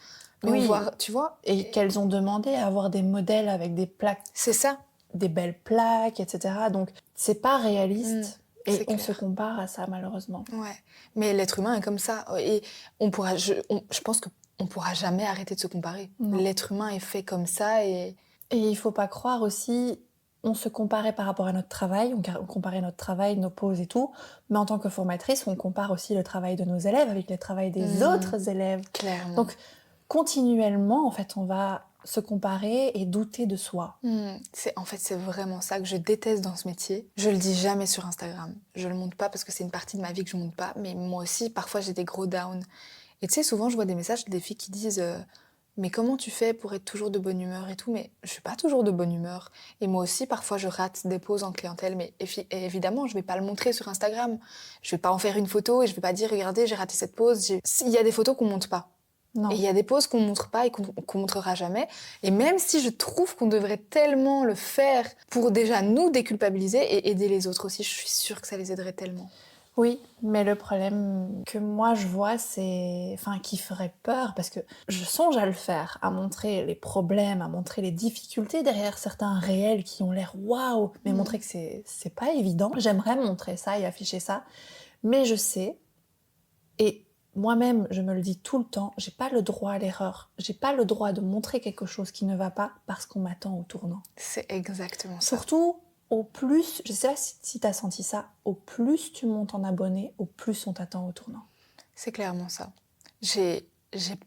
Speaker 2: Mais
Speaker 1: oui,
Speaker 2: on voit, tu vois.
Speaker 1: Et qu'elles ont demandé à avoir des modèles avec des plaques.
Speaker 2: C'est ça.
Speaker 1: Des belles plaques, etc. Donc, c'est pas réaliste. Et on
Speaker 2: clair.
Speaker 1: se compare à ça, malheureusement.
Speaker 2: Ouais. Mais l'être humain est comme ça. Et je pense qu'on pourra jamais arrêter de se comparer.
Speaker 1: Non.
Speaker 2: L'être humain est fait comme ça. Et
Speaker 1: il faut pas croire aussi... On se comparait par rapport à notre travail, on comparait notre travail, nos pauses et tout, mais en tant que formatrice, on compare aussi le travail de nos élèves avec le travail des autres élèves.
Speaker 2: Clairement.
Speaker 1: Donc, continuellement, en fait, on va se comparer et douter de soi.
Speaker 2: C'est vraiment ça que je déteste dans ce métier. Je le dis jamais sur Instagram. Je le montre pas parce que c'est une partie de ma vie que je montre pas, mais moi aussi, parfois, j'ai des gros downs. Et tu sais, souvent, je vois des messages des filles qui disent... mais comment tu fais pour être toujours de bonne humeur et tout? Mais je suis pas toujours de bonne humeur. Et moi aussi, parfois, je rate des pauses en clientèle. Mais évidemment, je vais pas le montrer sur Instagram. Je vais pas en faire une photo et je vais pas dire, regardez, j'ai raté cette pause. Il y a des photos qu'on monte pas.
Speaker 1: Non.
Speaker 2: Et il y a des pauses qu'on montre pas et qu'on montrera jamais. Et même si je trouve qu'on devrait tellement le faire pour déjà nous déculpabiliser et aider les autres aussi, je suis sûre que ça les aiderait tellement.
Speaker 1: Oui, mais le problème que moi je vois, qui ferait peur, parce que je songe à le faire, à montrer les problèmes, à montrer les difficultés derrière certains réels qui ont l'air waouh, mais montrer que c'est pas évident. J'aimerais montrer ça et afficher ça, mais je sais, et moi-même je me le dis tout le temps, j'ai pas le droit à l'erreur, j'ai pas le droit de montrer quelque chose qui ne va pas parce qu'on m'attend au tournant.
Speaker 2: C'est exactement ça.
Speaker 1: Surtout, au plus, je sais pas si t'as senti ça, au plus tu montes en abonnés, au plus on t'attend au tournant.
Speaker 2: C'est clairement ça. J'ai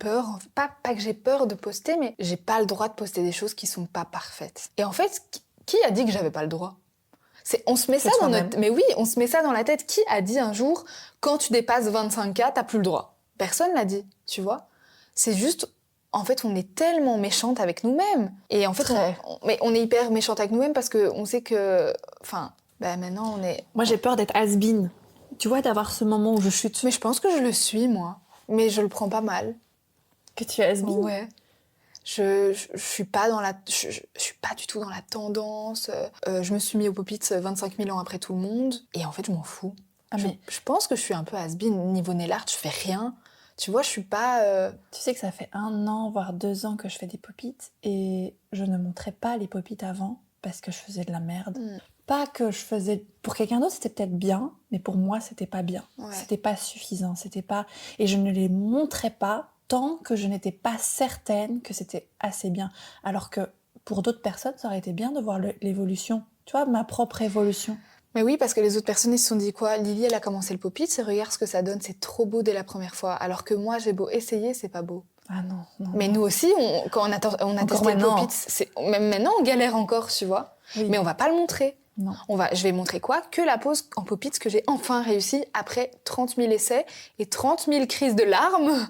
Speaker 2: peur, pas que j'ai peur de poster, mais j'ai pas le droit de poster des choses qui sont pas parfaites. Et en fait, qui a dit que j'avais pas le droit ? On se met ça dans notre... Mais oui, on se met ça dans la tête. Qui a dit un jour, quand tu dépasses 25K, t'as plus le droit ? Personne l'a dit, tu vois ? C'est juste... En fait, on est tellement méchante avec nous-mêmes. Et en fait, on est hyper méchante avec nous-mêmes parce qu'on sait que... Enfin, maintenant, on est...
Speaker 1: Moi, j'ai peur d'être has-been. Tu vois, d'avoir ce moment où je chute.
Speaker 2: Mais je pense que je le suis, moi. Mais je le prends pas mal.
Speaker 1: Que tu es has-been ?
Speaker 2: Ouais. Je suis pas dans je suis pas du tout dans la tendance. Je me suis mis au pop-it 25 000 ans après tout le monde. Et en fait, je m'en fous. Je pense que je suis un peu has-been. Niveau nail art, je fais rien. Tu vois, je suis pas...
Speaker 1: Tu sais que ça fait 1 an, voire 2 ans que je fais des pop-it et je ne montrais pas les pop-it avant parce que je faisais de la merde. Pas que je faisais... Pour quelqu'un d'autre, c'était peut-être bien, mais pour moi, c'était pas bien. Ouais. C'était pas suffisant, c'était pas... Et je ne les montrais pas tant que je n'étais pas certaine que c'était assez bien. Alors que pour d'autres personnes, ça aurait été bien de voir l'évolution. Tu vois, ma propre évolution.
Speaker 2: Mais oui, parce que les autres personnes, ils se sont dit quoi ? Lily, elle a commencé le pop-it, regarde ce que ça donne, c'est trop beau dès la première fois. Alors que moi, j'ai beau essayer, c'est pas beau.
Speaker 1: Ah non.
Speaker 2: Mais nous aussi, quand on a testé le pop-it, même maintenant, on galère encore, tu vois. Oui. Mais on va pas le montrer.
Speaker 1: Non.
Speaker 2: Je vais montrer quoi ? Que la pose en pop-it que j'ai enfin réussi après 30 000 essais et 30 000 crises de larmes.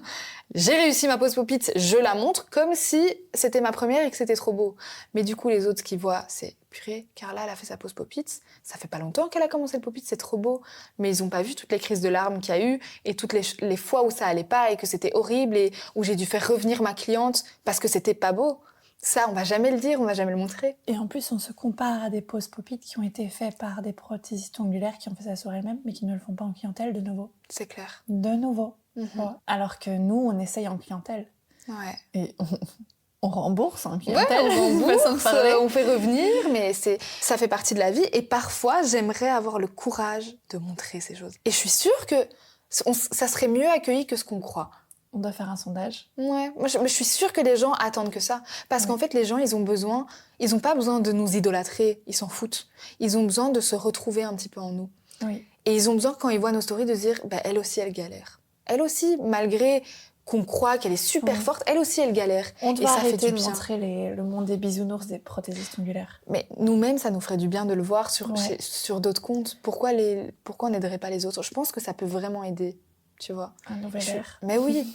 Speaker 2: J'ai réussi ma pose pop-it, je la montre comme si c'était ma première et que c'était trop beau. Mais du coup, les autres qui voient, c'est purée, Carla, elle a fait sa pose pop-it. Ça fait pas longtemps qu'elle a commencé le pop-it, c'est trop beau. Mais ils ont pas vu toutes les crises de larmes qu'il y a eu et toutes les fois où ça allait pas et que c'était horrible et où j'ai dû faire revenir ma cliente parce que c'était pas beau. Ça, on va jamais le dire, on va jamais le montrer.
Speaker 1: Et en plus, on se compare à des poses pop-it qui ont été faites par des prothésistes ongulaires qui ont fait ça sur elles-mêmes, mais qui ne le font pas en clientèle de nouveau.
Speaker 2: C'est clair.
Speaker 1: De nouveau. Ouais. Alors que nous, on essaye en clientèle.
Speaker 2: Ouais.
Speaker 1: Et on rembourse en clientèle.
Speaker 2: Ouais, on rembourse, on fait revenir, mais ça fait partie de la vie. Et parfois, j'aimerais avoir le courage de montrer ces choses. Et je suis sûre que ça serait mieux accueilli que ce qu'on croit.
Speaker 1: On doit faire un sondage.
Speaker 2: Ouais, moi je suis sûre que les gens attendent que ça. Parce qu'en fait, les gens, ils ont pas besoin de nous idolâtrer, ils s'en foutent. Ils ont besoin de se retrouver un petit peu en nous.
Speaker 1: Oui.
Speaker 2: Et ils ont besoin, quand ils voient nos stories, de se dire, elle aussi, elle galère. Elle aussi, malgré qu'on croit qu'elle est super forte, elle aussi, elle galère.
Speaker 1: On doit arrêter de montrer le monde des bisounours des prothésistes ongulaires.
Speaker 2: Mais nous-mêmes, ça nous ferait du bien de le voir sur d'autres comptes. Pourquoi on n'aiderait pas les autres ? Je pense que ça peut vraiment aider. Tu vois,
Speaker 1: un nouvel ère.
Speaker 2: Mais oui,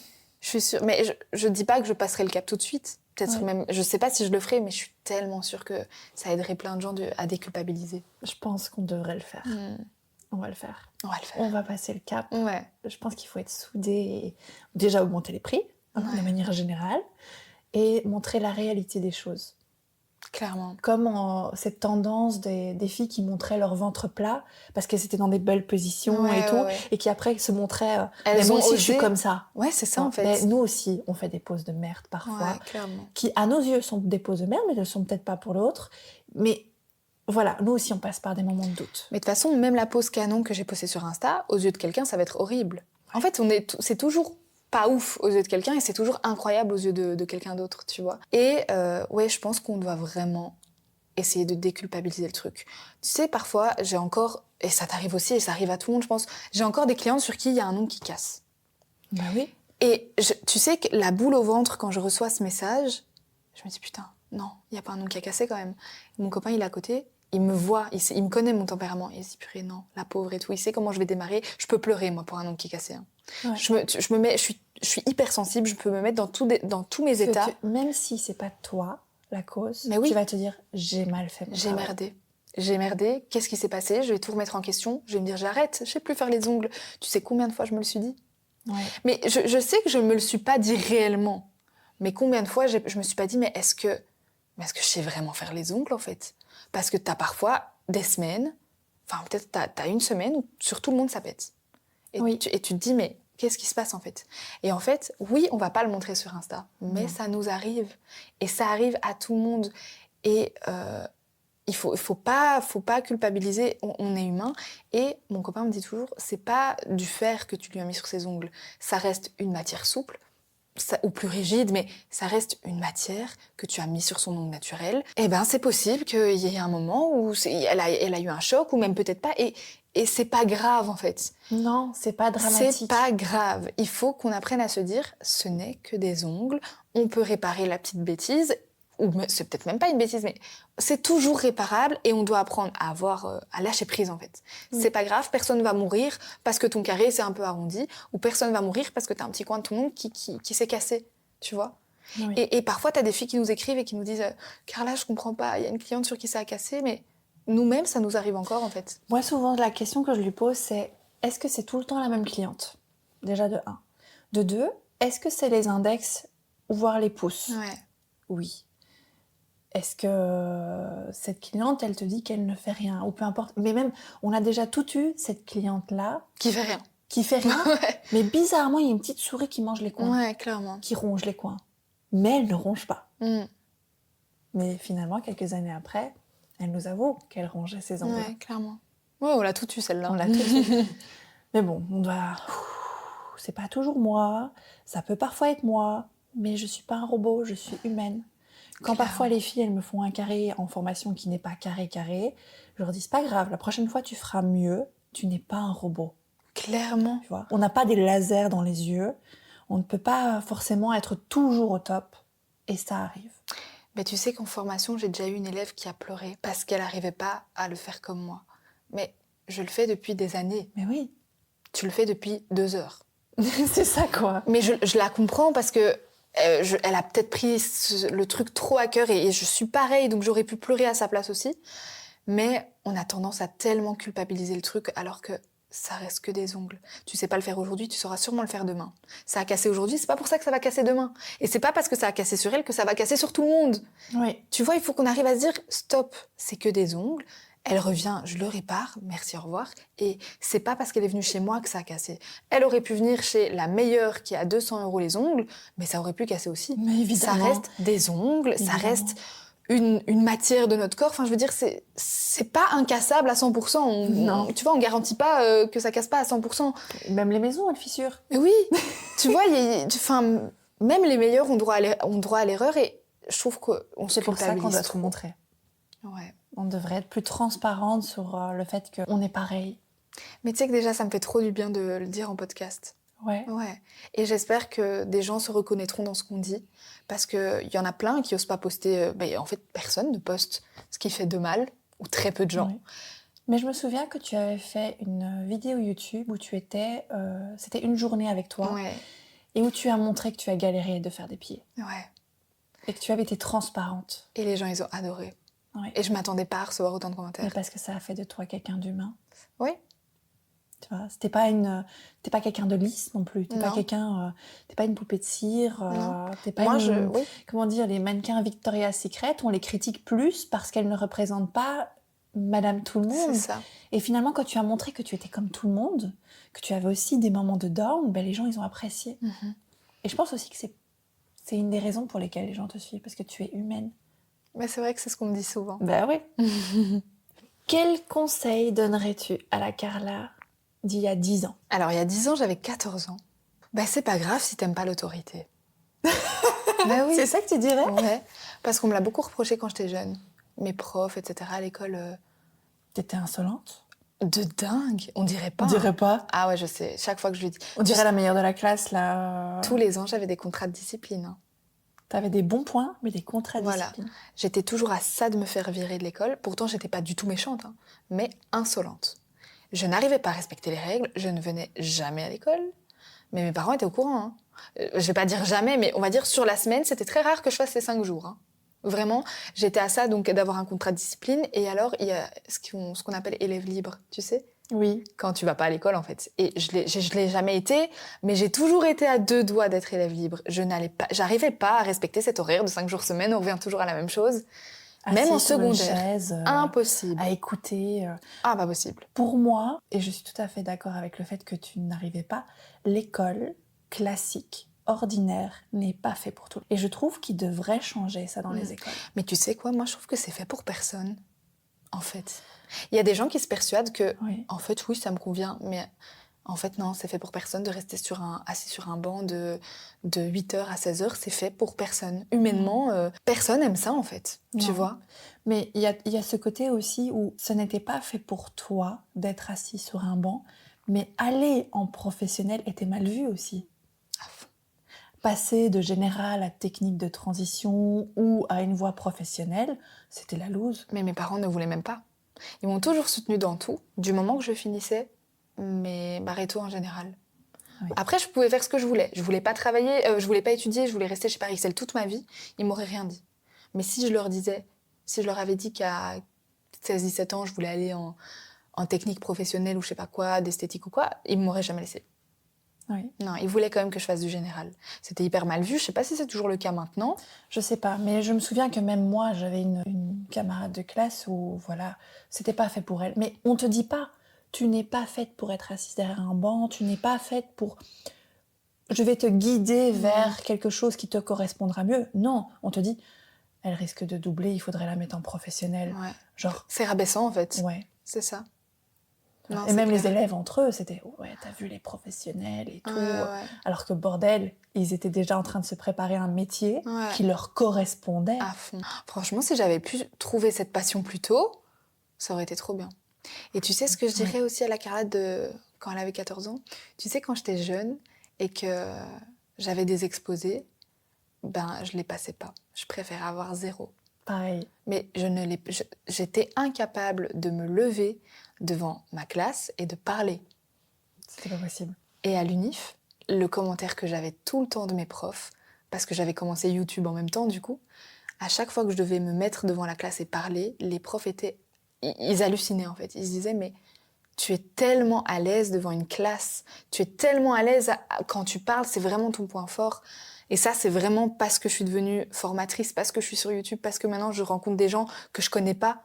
Speaker 2: je suis sûre. Mais je dis pas que je passerai le cap tout de suite. Peut-être
Speaker 1: Ouais.
Speaker 2: même, je sais pas si je le ferai, mais je suis tellement sûre que ça aiderait plein de gens à déculpabiliser.
Speaker 1: Je pense qu'on devrait le faire. On va le faire.
Speaker 2: On va le faire.
Speaker 1: On va passer le cap.
Speaker 2: Ouais.
Speaker 1: Je pense qu'il faut être soudé et déjà augmenter les prix,
Speaker 2: Ouais.
Speaker 1: de manière générale, et montrer la réalité des choses.
Speaker 2: Clairement.
Speaker 1: Comme cette tendance des filles qui montraient leur ventre plat parce qu'elles étaient dans des belles positions
Speaker 2: Ouais,
Speaker 1: et tout,
Speaker 2: ouais.
Speaker 1: et qui après se montraient
Speaker 2: Elles
Speaker 1: mais moi
Speaker 2: ont
Speaker 1: aussi
Speaker 2: osé.
Speaker 1: je suis comme ça.
Speaker 2: Ouais, c'est ça en fait.
Speaker 1: Mais nous aussi on fait des poses de merde parfois,
Speaker 2: Ouais, clairement.
Speaker 1: qui à nos yeux sont des poses de merde, mais elles ne sont peut-être pas pour l'autre. Mais voilà, nous aussi on passe par des moments de doute.
Speaker 2: Mais de toute façon, même la pose canon que j'ai postée sur Insta, aux yeux de quelqu'un, ça va être horrible. En fait, c'est toujours pas ouf aux yeux de quelqu'un et c'est toujours incroyable aux yeux de quelqu'un d'autre, tu vois. Et ouais, je pense qu'on doit vraiment essayer de déculpabiliser le truc. Tu sais, parfois, j'ai encore, et ça t'arrive aussi, et ça arrive à tout le monde, je pense, j'ai encore des clientes sur qui il y a un ongle qui casse.
Speaker 1: Bah oui.
Speaker 2: Et tu sais que la boule au ventre, quand je reçois ce message, je me dis putain, non, il n'y a pas un ongle qui a cassé quand même. Mon copain, il est à côté, il me voit, il me connaît mon tempérament. Il se dit purée, non, la pauvre et tout, il sait comment je vais démarrer. Je peux pleurer, moi, pour un ongle qui est cassé. Hein.
Speaker 1: Ouais.
Speaker 2: Je suis hyper sensible, je peux me mettre dans tous mes états.
Speaker 1: Même si c'est pas toi la cause,
Speaker 2: Mais oui.
Speaker 1: tu vas te dire j'ai mal fait mon travail.
Speaker 2: J'ai merdé, qu'est-ce qui s'est passé? Je vais tout remettre en question, je vais me dire j'arrête, je sais plus faire les ongles. Tu sais combien de fois je me le suis dit?
Speaker 1: Ouais.
Speaker 2: Mais je sais que je me le suis pas dit réellement. Mais combien de fois je me suis pas dit mais est-ce que je sais vraiment faire les ongles en fait? Parce que t'as parfois des semaines, enfin peut-être t'as une semaine où sur tout le monde ça pète. Et,
Speaker 1: oui.
Speaker 2: tu te dis mais qu'est-ce qui se passe en fait? Et en fait, oui, on va pas le montrer sur Insta, mais ça nous arrive. Et ça arrive à tout le monde. Et il faut pas culpabiliser, on est humain. Et mon copain me dit toujours, c'est pas du fer que tu lui as mis sur ses ongles. Ça reste une matière souple, ou plus rigide, mais ça reste une matière que tu as mis sur son ongle naturel. Et ben c'est possible qu'il y ait un moment où elle a eu un choc, ou même peut-être pas. Et c'est pas grave en fait.
Speaker 1: Non, c'est pas dramatique.
Speaker 2: C'est pas grave. Il faut qu'on apprenne à se dire, ce n'est que des ongles. On peut réparer la petite bêtise. Ou c'est peut-être même pas une bêtise, mais c'est toujours réparable et on doit apprendre à lâcher prise en fait. Oui. C'est pas grave, personne va mourir parce que ton carré s'est un peu arrondi, ou personne va mourir parce que t'as un petit coin de ton ongle qui s'est cassé, tu vois. Oui. Et parfois t'as des filles qui nous écrivent et qui nous disent « Carla, je comprends pas, il y a une cliente sur qui ça a cassé », mais nous-mêmes ça nous arrive encore en fait.
Speaker 1: Moi souvent la question que je lui pose c'est « Est-ce que c'est tout le temps la même cliente ?» Déjà de 1. De 2, est-ce que c'est les index ou voire les pouces?
Speaker 2: Ouais.
Speaker 1: Oui. Est-ce que cette cliente, elle te dit qu'elle ne fait rien, ou peu importe. Mais même, on a déjà tout eu, cette cliente-là.
Speaker 2: Qui fait rien.
Speaker 1: Qui fait rien.
Speaker 2: Ouais.
Speaker 1: Mais bizarrement, il y a une petite souris qui mange les coins.
Speaker 2: Ouais, clairement.
Speaker 1: Qui ronge les coins. Mais elle ne ronge pas.
Speaker 2: Mm.
Speaker 1: Mais finalement, quelques années après, elle nous avoue qu'elle rongeait ses ongles.
Speaker 2: Ouais, clairement. Ouais, on l'a tout eu, celle-là.
Speaker 1: On l'a tout eu. Mais bon, on doit... C'est pas toujours moi. Ça peut parfois être moi. Mais je suis pas un robot, je suis humaine. Quand parfois les filles, elles me font un carré en formation qui n'est pas carré, je leur dis, c'est pas grave, la prochaine fois tu feras mieux, tu n'es pas un robot.
Speaker 2: Clairement.
Speaker 1: Tu vois, on n'a pas des lasers dans les yeux, on ne peut pas forcément être toujours au top, et ça arrive.
Speaker 2: Mais tu sais qu'en formation, j'ai déjà eu une élève qui a pleuré parce qu'elle n'arrivait pas à le faire comme moi. Mais je le fais depuis des années.
Speaker 1: Mais oui.
Speaker 2: Tu le fais depuis 2 heures.
Speaker 1: C'est ça quoi.
Speaker 2: Mais je la comprends parce que elle a peut-être pris le truc trop à cœur et je suis pareille, donc j'aurais pu pleurer à sa place aussi. Mais on a tendance à tellement culpabiliser le truc alors que ça reste que des ongles. Tu sais pas le faire aujourd'hui, tu sauras sûrement le faire demain. Ça a cassé aujourd'hui, c'est pas pour ça que ça va casser demain. Et c'est pas parce que ça a cassé sur elle que ça va casser sur tout le monde.
Speaker 1: Oui.
Speaker 2: Tu vois, il faut qu'on arrive à se dire stop, c'est que des ongles. Elle revient, je le répare, merci, au revoir. Et c'est pas parce qu'elle est venue chez moi que ça a cassé. Elle aurait pu venir chez la meilleure qui a 200 € les ongles, mais ça aurait pu casser aussi.
Speaker 1: Mais évidemment.
Speaker 2: Ça reste des ongles, évidemment. Ça reste une matière de notre corps. Enfin, je veux dire, c'est pas incassable à 100%.
Speaker 1: Non.
Speaker 2: Tu vois, on garantit pas que ça casse pas à 100%.
Speaker 1: Même les maisons, elles fissurent.
Speaker 2: Oui, tu vois, même les meilleurs ont droit à l'erreur et je trouve qu'on se culpabilise.
Speaker 1: C'est pour ça qu'on doit tout montrer.
Speaker 2: Ouais.
Speaker 1: On devrait être plus transparente sur le fait qu'on est pareil.
Speaker 2: Mais tu sais que déjà, ça me fait trop du bien de le dire en podcast.
Speaker 1: Ouais.
Speaker 2: Et j'espère que des gens se reconnaîtront dans ce qu'on dit. Parce qu'il y en a plein qui n'osent pas poster. En fait, personne ne poste ce qui fait de mal, ou très peu de gens.
Speaker 1: Oui. Mais je me souviens que tu avais fait une vidéo YouTube où tu étais... c'était une journée avec toi.
Speaker 2: Ouais.
Speaker 1: Et où tu as montré que tu as galéré de faire des pieds.
Speaker 2: Ouais.
Speaker 1: Et que tu avais été transparente.
Speaker 2: Et les gens, ils ont adoré.
Speaker 1: Ouais.
Speaker 2: Et je m'attendais pas à recevoir autant de commentaires.
Speaker 1: Mais parce que ça a fait de toi quelqu'un d'humain.
Speaker 2: Oui.
Speaker 1: Tu vois, t'es pas quelqu'un de lisse non plus. T'es pas t'es pas une poupée de cire. T'es pas
Speaker 2: oui.
Speaker 1: Comment dire, les mannequins Victoria's Secret, on les critique plus parce qu'elles ne représentent pas Madame tout le monde.
Speaker 2: C'est ça.
Speaker 1: Et finalement, quand tu as montré que tu étais comme tout le monde, que tu avais aussi des moments de down, ben les gens, ils ont apprécié. Et je pense aussi que c'est une des raisons pour lesquelles les gens te suivent, parce que tu es humaine.
Speaker 2: Mais c'est vrai que c'est ce qu'on me dit souvent.
Speaker 1: Ben oui. Quel conseil donnerais-tu à la Carla d'il y a 10 ans?
Speaker 2: Alors, il y a 10 ans, j'avais 14 ans. Ben, c'est pas grave si t'aimes pas l'autorité. Ben oui.
Speaker 1: C'est ça que tu dirais?
Speaker 2: Ouais, parce qu'on me l'a beaucoup reproché quand j'étais jeune. Mes profs, etc. à l'école.
Speaker 1: T'étais insolente?
Speaker 2: De dingue, on dirait pas.
Speaker 1: On dirait pas.
Speaker 2: Ah ouais, je sais. Chaque fois que je lui dis.
Speaker 1: On dirait la meilleure de la classe, là.
Speaker 2: Tous les ans, j'avais des contrats de discipline. Hein.
Speaker 1: T'avais des bons points, mais des contrats de discipline.
Speaker 2: J'étais toujours à ça de me faire virer de l'école. Pourtant, j'étais pas du tout méchante, hein, mais insolente. Je n'arrivais pas à respecter les règles. Je ne venais jamais à l'école. Mais mes parents étaient au courant. Hein. Je vais pas dire jamais, mais on va dire sur la semaine, c'était très rare que je fasse les 5 jours. Hein. Vraiment, j'étais à ça donc d'avoir un contrat de discipline. Et alors, il y a ce qu'on appelle élève libre, tu sais ?
Speaker 1: Oui.
Speaker 2: Quand tu vas pas à l'école, en fait. Et je l'ai jamais été, mais j'ai toujours été à 2 doigts d'être élève libre. J'arrivais pas à respecter cet horaire de 5 jours semaine. On revient toujours à la même chose. Même en secondaire.
Speaker 1: Chaise,
Speaker 2: impossible.
Speaker 1: À écouter.
Speaker 2: Ah, pas possible.
Speaker 1: Pour moi, et je suis tout à fait d'accord avec le fait que tu n'arrivais pas, l'école classique, ordinaire, n'est pas fait pour tout. Et je trouve qu'il devrait changer ça dans les écoles.
Speaker 2: Mais tu sais quoi, moi je trouve que c'est fait pour personne, en fait. Il y a des gens qui se persuadent que, en fait, oui, ça me convient, mais en fait, non, c'est fait pour personne de rester assis sur un banc de 8h à 16h, c'est fait pour personne. Humainement, personne aime ça, en fait, tu vois.
Speaker 1: Mais il y a ce côté aussi où ce n'était pas fait pour toi d'être assis sur un banc, mais aller en professionnel était mal vu aussi. Passer de général à technique de transition ou à une voie professionnelle, c'était la loose.
Speaker 2: Mais mes parents ne voulaient même pas. Ils m'ont toujours soutenue dans tout, du moment que je finissais mes barétos en général. Oui. Après, je pouvais faire ce que je voulais. Je voulais pas travailler, je voulais pas étudier, je voulais rester chez Paris Excel toute ma vie. Ils m'auraient rien dit. Mais si je leur avais dit qu'à 16-17 ans, je voulais aller en technique professionnelle ou je sais pas quoi, d'esthétique ou quoi, ils m'auraient jamais laissé.
Speaker 1: Oui.
Speaker 2: Non, ils voulaient quand même que je fasse du général. C'était hyper mal vu. Je sais pas si c'est toujours le cas maintenant.
Speaker 1: Je sais pas, mais je me souviens que même moi, j'avais une camarade de classe où, voilà, c'était pas fait pour elle. Mais on te dit pas, tu n'es pas faite pour être assise derrière un banc, tu n'es pas faite pour... Je vais te guider vers quelque chose qui te correspondra mieux. Non, on te dit, elle risque de doubler, il faudrait la mettre en professionnel.
Speaker 2: Ouais.
Speaker 1: Genre...
Speaker 2: C'est rabaissant, en fait.
Speaker 1: Ouais.
Speaker 2: C'est ça.
Speaker 1: Non, et même clair. Les élèves entre eux, c'était « ouais, t'as vu les professionnels et tout ouais. ». Alors que bordel, ils étaient déjà en train de se préparer un métier qui leur correspondait.
Speaker 2: À fond. Franchement, si j'avais pu trouver cette passion plus tôt, ça aurait été trop bien. Et tu sais ce que je dirais aussi à la Carla quand elle avait 14 ans ? Tu sais, quand j'étais jeune et que j'avais des exposés, je les passais pas. Je préférais avoir 0.
Speaker 1: Pareil.
Speaker 2: Mais j'étais incapable de me lever devant ma classe et de parler.
Speaker 1: C'était pas possible.
Speaker 2: Et à l'UNIF, le commentaire que j'avais tout le temps de mes profs, parce que j'avais commencé YouTube en même temps du coup, à chaque fois que je devais me mettre devant la classe et parler, les profs ils hallucinaient en fait. Ils se disaient mais tu es tellement à l'aise devant une classe, tu es tellement à l'aise quand tu parles, c'est vraiment ton point fort. Et ça, c'est vraiment parce que je suis devenue formatrice, parce que je suis sur YouTube, parce que maintenant je rencontre des gens que je connais pas.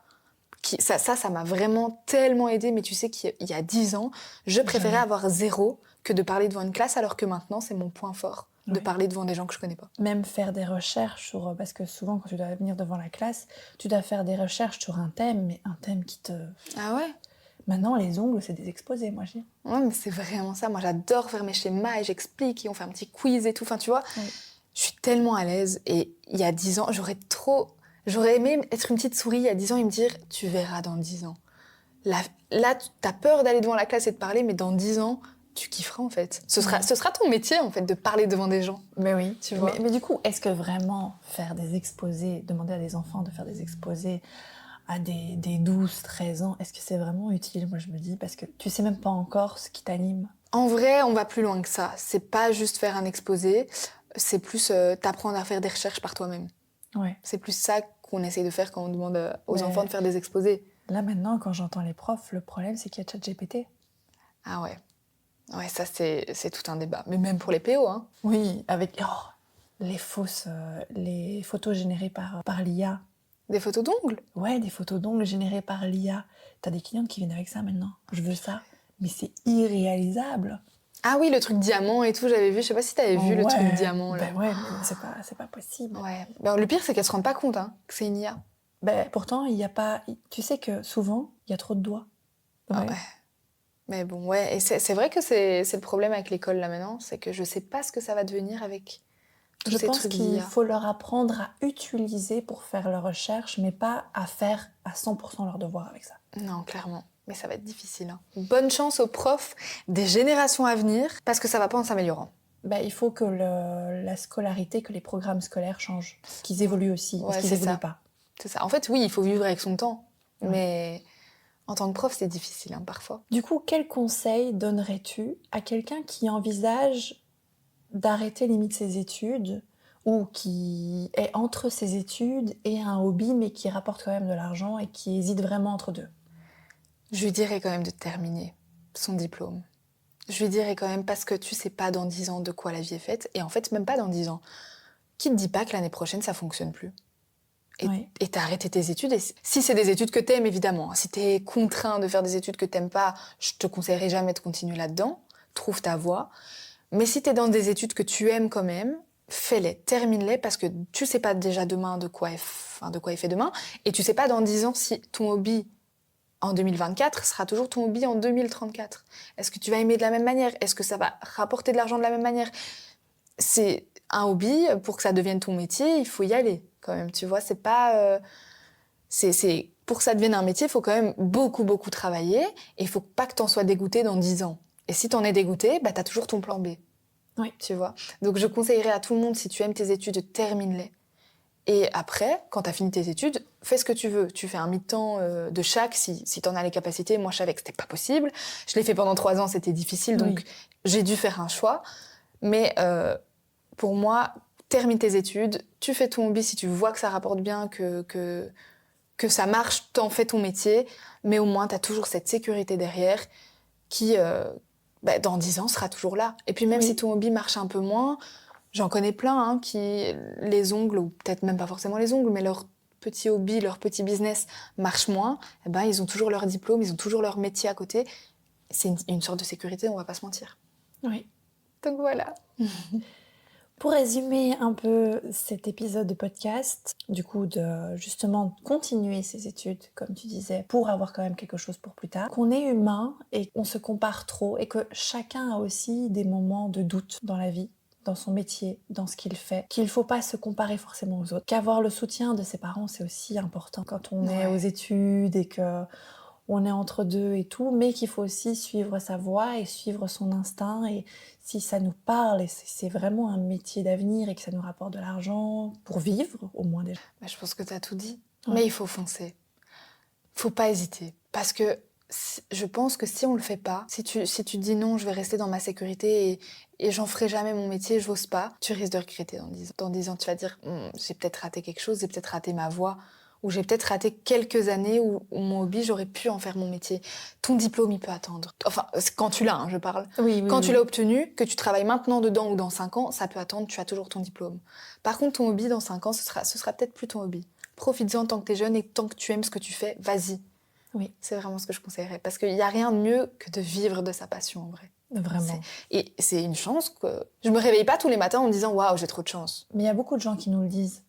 Speaker 2: Ça m'a vraiment tellement aidée. Mais tu sais qu'il y a 10 ans, je préférais avoir 0 que de parler devant une classe, alors que maintenant, c'est mon point fort, de parler devant des gens que je connais pas.
Speaker 1: Même faire des recherches sur... Parce que souvent, quand tu dois venir devant la classe, tu dois faire des recherches sur un thème, mais un thème qui te...
Speaker 2: Ah ouais ?
Speaker 1: Maintenant, les ongles, c'est des exposés, moi, je dis.
Speaker 2: Ouais, mais c'est vraiment ça. Moi, j'adore faire mes schémas et j'explique et on fait un petit quiz et tout. Enfin, tu vois, je suis tellement à l'aise. Et il y a 10 ans, j'aurais aimé être une petite souris il y a 10 ans et me dire « tu verras dans 10 ans ». Là, t'as peur d'aller devant la classe et de parler, mais dans 10 ans, tu kifferas en fait. Ce sera ton métier en fait, de parler devant des gens.
Speaker 1: Mais oui,
Speaker 2: tu vois.
Speaker 1: Mais du coup, est-ce que vraiment faire des exposés, demander à des enfants de faire des exposés à des 12-13 ans, est-ce que c'est vraiment utile ? Moi, je me dis, parce que tu sais même pas encore ce qui t'anime.
Speaker 2: En vrai, on va plus loin que ça. C'est pas juste faire un exposé, c'est plus t'apprendre à faire des recherches par toi-même.
Speaker 1: Ouais.
Speaker 2: C'est plus ça qu'on essaye de faire quand on demande aux
Speaker 1: Mais
Speaker 2: enfants de faire des exposés.
Speaker 1: là, maintenant, quand j'entends les profs, le problème, c'est qu'il y a ChatGPT.
Speaker 2: Ah ouais. Ouais, ça, c'est tout un débat. Mais même pour les PO, hein.
Speaker 1: Oui, avec les photos générées par l'IA.
Speaker 2: Des photos d'ongles.
Speaker 1: Ouais, des photos d'ongles générées par l'IA. T'as des clientes qui viennent avec ça maintenant. Je veux ça. Mais c'est irréalisable.
Speaker 2: Ah oui, le truc diamant et tout, j'avais vu. Je sais pas si t'avais vu le truc diamant, là.
Speaker 1: Ben ouais, mais c'est pas possible.
Speaker 2: Ouais. Ben, le pire, c'est qu'elles se rendent pas compte, hein, que c'est une IA.
Speaker 1: Ben, pourtant, il y a pas... Tu sais que souvent, il y a trop de doigts.
Speaker 2: Ah
Speaker 1: Ouais.
Speaker 2: ouais. Mais bon, ouais. Et c'est vrai que c'est le problème avec l'école, là, maintenant. C'est que je sais pas ce que ça va devenir avec tous
Speaker 1: Je
Speaker 2: ces
Speaker 1: pense
Speaker 2: trucs
Speaker 1: qu'il
Speaker 2: d'IA.
Speaker 1: faut leur apprendre à utiliser pour faire leurs recherches, mais pas à faire à 100% leur devoir avec ça.
Speaker 2: Non, clairement. Mais ça va être difficile, hein. Bonne chance aux profs des générations à venir, parce que ça va pas en s'améliorant.
Speaker 1: Ben, il faut que la scolarité, que les programmes scolaires changent, qu'ils évoluent aussi, parce
Speaker 2: Ouais,
Speaker 1: qu'ils
Speaker 2: c'est
Speaker 1: n'évoluent
Speaker 2: ça.
Speaker 1: pas.
Speaker 2: C'est ça. En fait, oui, il faut vivre avec son temps.
Speaker 1: Ouais.
Speaker 2: Mais en tant que prof, c'est difficile, hein, parfois.
Speaker 1: Du coup, quel conseil donnerais-tu à quelqu'un qui envisage d'arrêter limite ses études ou qui est entre ses études et un hobby mais qui rapporte quand même de l'argent et qui hésite vraiment entre deux?
Speaker 2: Je lui dirais quand même de terminer son diplôme. Je lui dirais quand même parce que tu sais pas dans 10 ans de quoi la vie est faite. Et en fait, même pas dans 10 ans. Qui te dit pas que l'année prochaine, ça fonctionne plus?
Speaker 1: Oui.
Speaker 2: Et t'as arrêté tes études. Et si c'est des études que t'aimes, évidemment. Si t'es contraint de faire des études que t'aimes pas, je te conseillerais jamais de continuer là-dedans. Trouve ta voie. Mais si t'es dans des études que tu aimes quand même, fais-les, termine-les, parce que tu sais pas déjà demain de quoi est fait demain. Et tu sais pas dans 10 ans si ton hobby en 2024 sera toujours ton hobby en 2034. Est-ce que tu vas aimer de la même manière? Est-ce que ça va rapporter de l'argent de la même manière? C'est un hobby, pour que ça devienne ton métier, il faut y aller quand même, tu vois. C'est pas... pour que ça devienne un métier, il faut quand même beaucoup, beaucoup travailler, et il faut pas que t'en sois dégoûté dans 10 ans. Et si t'en es dégoûté, bah t'as toujours ton plan B.
Speaker 1: Oui.
Speaker 2: Tu vois. Donc je conseillerais à tout le monde, si tu aimes tes études, termine-les. Et après, quand tu as fini tes études, fais ce que tu veux. Tu fais un mi-temps de chaque si tu en as les capacités. Moi, je savais que c'était pas possible. Je l'ai fait pendant 3 ans, c'était difficile, donc j'ai dû faire un choix. Mais pour moi, termine tes études, tu fais ton hobby si tu vois que ça rapporte bien, que ça marche, t'en fais ton métier. Mais au moins, tu as toujours cette sécurité derrière qui, dans 10 ans, sera toujours là. Et puis même si ton hobby marche un peu moins... J'en connais plein hein, qui, les ongles, ou peut-être même pas forcément les ongles, mais leur petit hobby, leur petit business marche moins, eh ben, ils ont toujours leur diplôme, ils ont toujours leur métier à côté. C'est une sorte de sécurité, on va pas se mentir.
Speaker 1: Oui.
Speaker 2: Donc voilà.
Speaker 1: Pour résumer un peu cet épisode de podcast, du coup de justement continuer ses études, comme tu disais, pour avoir quand même quelque chose pour plus tard, qu'on est humain et qu'on se compare trop et que chacun a aussi des moments de doute dans la vie, dans son métier, dans ce qu'il fait, qu'il ne faut pas se comparer forcément aux autres, qu'avoir le soutien de ses parents, c'est aussi important quand on est aux études et qu'on est entre deux et tout, mais qu'il faut aussi suivre sa voie et suivre son instinct, et si ça nous parle et c'est vraiment un métier d'avenir et que ça nous rapporte de l'argent pour vivre, au moins déjà.
Speaker 2: Je pense que tu as tout dit, mais il faut foncer. Faut pas hésiter, parce que je pense que si on le fait pas, si tu dis non, je vais rester dans ma sécurité et j'en ferai jamais mon métier, je n'ose pas, tu risques de regretter dans 10 ans. Dans 10 ans, tu vas dire j'ai peut-être raté quelque chose, j'ai peut-être raté ma voie, ou j'ai peut-être raté quelques années où mon hobby, j'aurais pu en faire mon métier. Ton diplôme, il peut attendre. Enfin, quand tu l'as, hein, je parle. Quand tu l'as obtenu, que tu travailles maintenant dedans ou dans 5 ans, ça peut attendre, tu as toujours ton diplôme. Par contre, ton hobby, dans 5 ans, ce sera peut-être plus ton hobby. Profites-en tant que tu es jeune et tant que tu aimes ce que tu fais, vas-y.
Speaker 1: Oui.
Speaker 2: C'est vraiment ce que je conseillerais. Parce qu'il n'y a rien de mieux que de vivre de sa passion, en vrai.
Speaker 1: Vraiment.
Speaker 2: Et c'est une chance que... Je me réveille pas tous les matins en me disant « Waouh, j'ai trop de chance ».
Speaker 1: Mais il y a beaucoup de gens qui nous le disent.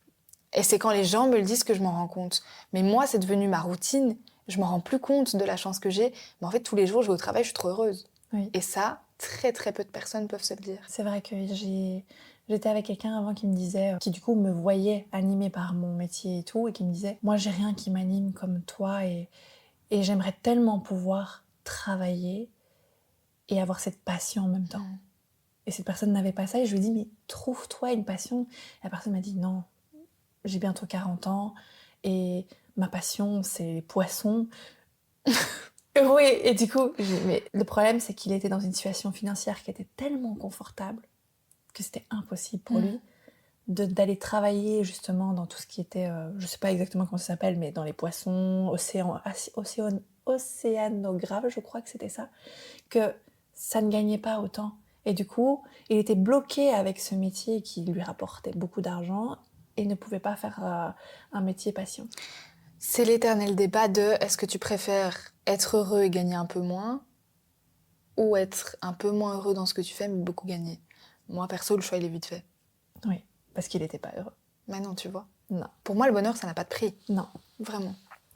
Speaker 2: Et c'est quand les gens me le disent que je m'en rends compte. Mais moi, c'est devenu ma routine. Je m'en rends plus compte de la chance que j'ai. Mais en fait, tous les jours, je vais au travail, je suis trop heureuse.
Speaker 1: Oui.
Speaker 2: Et ça, très très peu de personnes peuvent se le dire.
Speaker 1: C'est vrai que j'étais avec quelqu'un avant qui me disait, qui du coup me voyait animée par mon métier et tout, et qui me disait « Moi, j'ai rien qui m'anime comme toi et j'aimerais tellement pouvoir travailler et avoir cette passion en même temps. » Et cette personne n'avait pas ça, et je lui ai dit « Mais trouve-toi une passion. » La personne m'a dit « Non, j'ai bientôt 40 ans et ma passion, c'est les poissons. » Oui, et du coup, mais le problème, c'est qu'il était dans une situation financière qui était tellement confortable que c'était impossible pour lui d'aller travailler justement dans tout ce qui était, je sais pas exactement comment ça s'appelle, mais dans les poissons, océanographe, je crois que c'était ça, que ça ne gagnait pas autant. Et du coup, il était bloqué avec ce métier qui lui rapportait beaucoup d'argent et ne pouvait pas faire un métier passion.
Speaker 2: C'est l'éternel débat de est-ce que tu préfères être heureux et gagner un peu moins ou être un peu moins heureux dans ce que tu fais mais beaucoup gagner. Moi, perso, le choix, il est vite fait.
Speaker 1: Oui, parce qu'il n'était pas heureux.
Speaker 2: Mais non, tu vois.
Speaker 1: Non.
Speaker 2: Pour moi, le bonheur, ça n'a pas de prix.
Speaker 1: Non.
Speaker 2: Vraiment.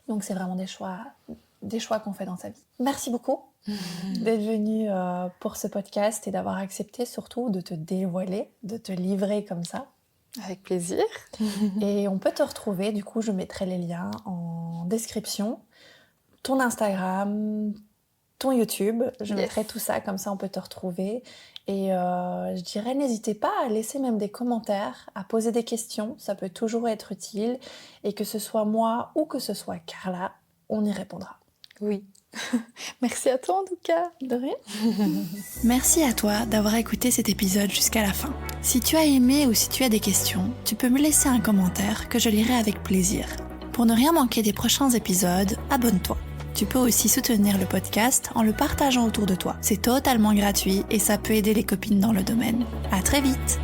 Speaker 1: Donc c'est vraiment des choix qu'on fait dans sa vie. Merci beaucoup d'être venu pour ce podcast et d'avoir accepté surtout de te dévoiler, de te livrer comme ça.
Speaker 2: Avec plaisir.
Speaker 1: Et on peut te retrouver, du coup je mettrai les liens en description, ton Instagram, ton YouTube, je mettrai tout ça, comme ça on peut te retrouver. Et je dirais, n'hésitez pas à laisser même des commentaires, à poser des questions, ça peut toujours être utile. Et que ce soit moi ou que ce soit Carla, on y répondra.
Speaker 2: Oui. Merci à toi en tout cas.
Speaker 1: De rien.
Speaker 3: Merci à toi d'avoir écouté cet épisode jusqu'à la fin. Si tu as aimé ou si tu as des questions, tu peux me laisser un commentaire que je lirai avec plaisir. Pour ne rien manquer des prochains épisodes, abonne-toi. Tu peux aussi soutenir le podcast en le partageant autour de toi. C'est totalement gratuit et ça peut aider les copines dans le domaine. À très vite!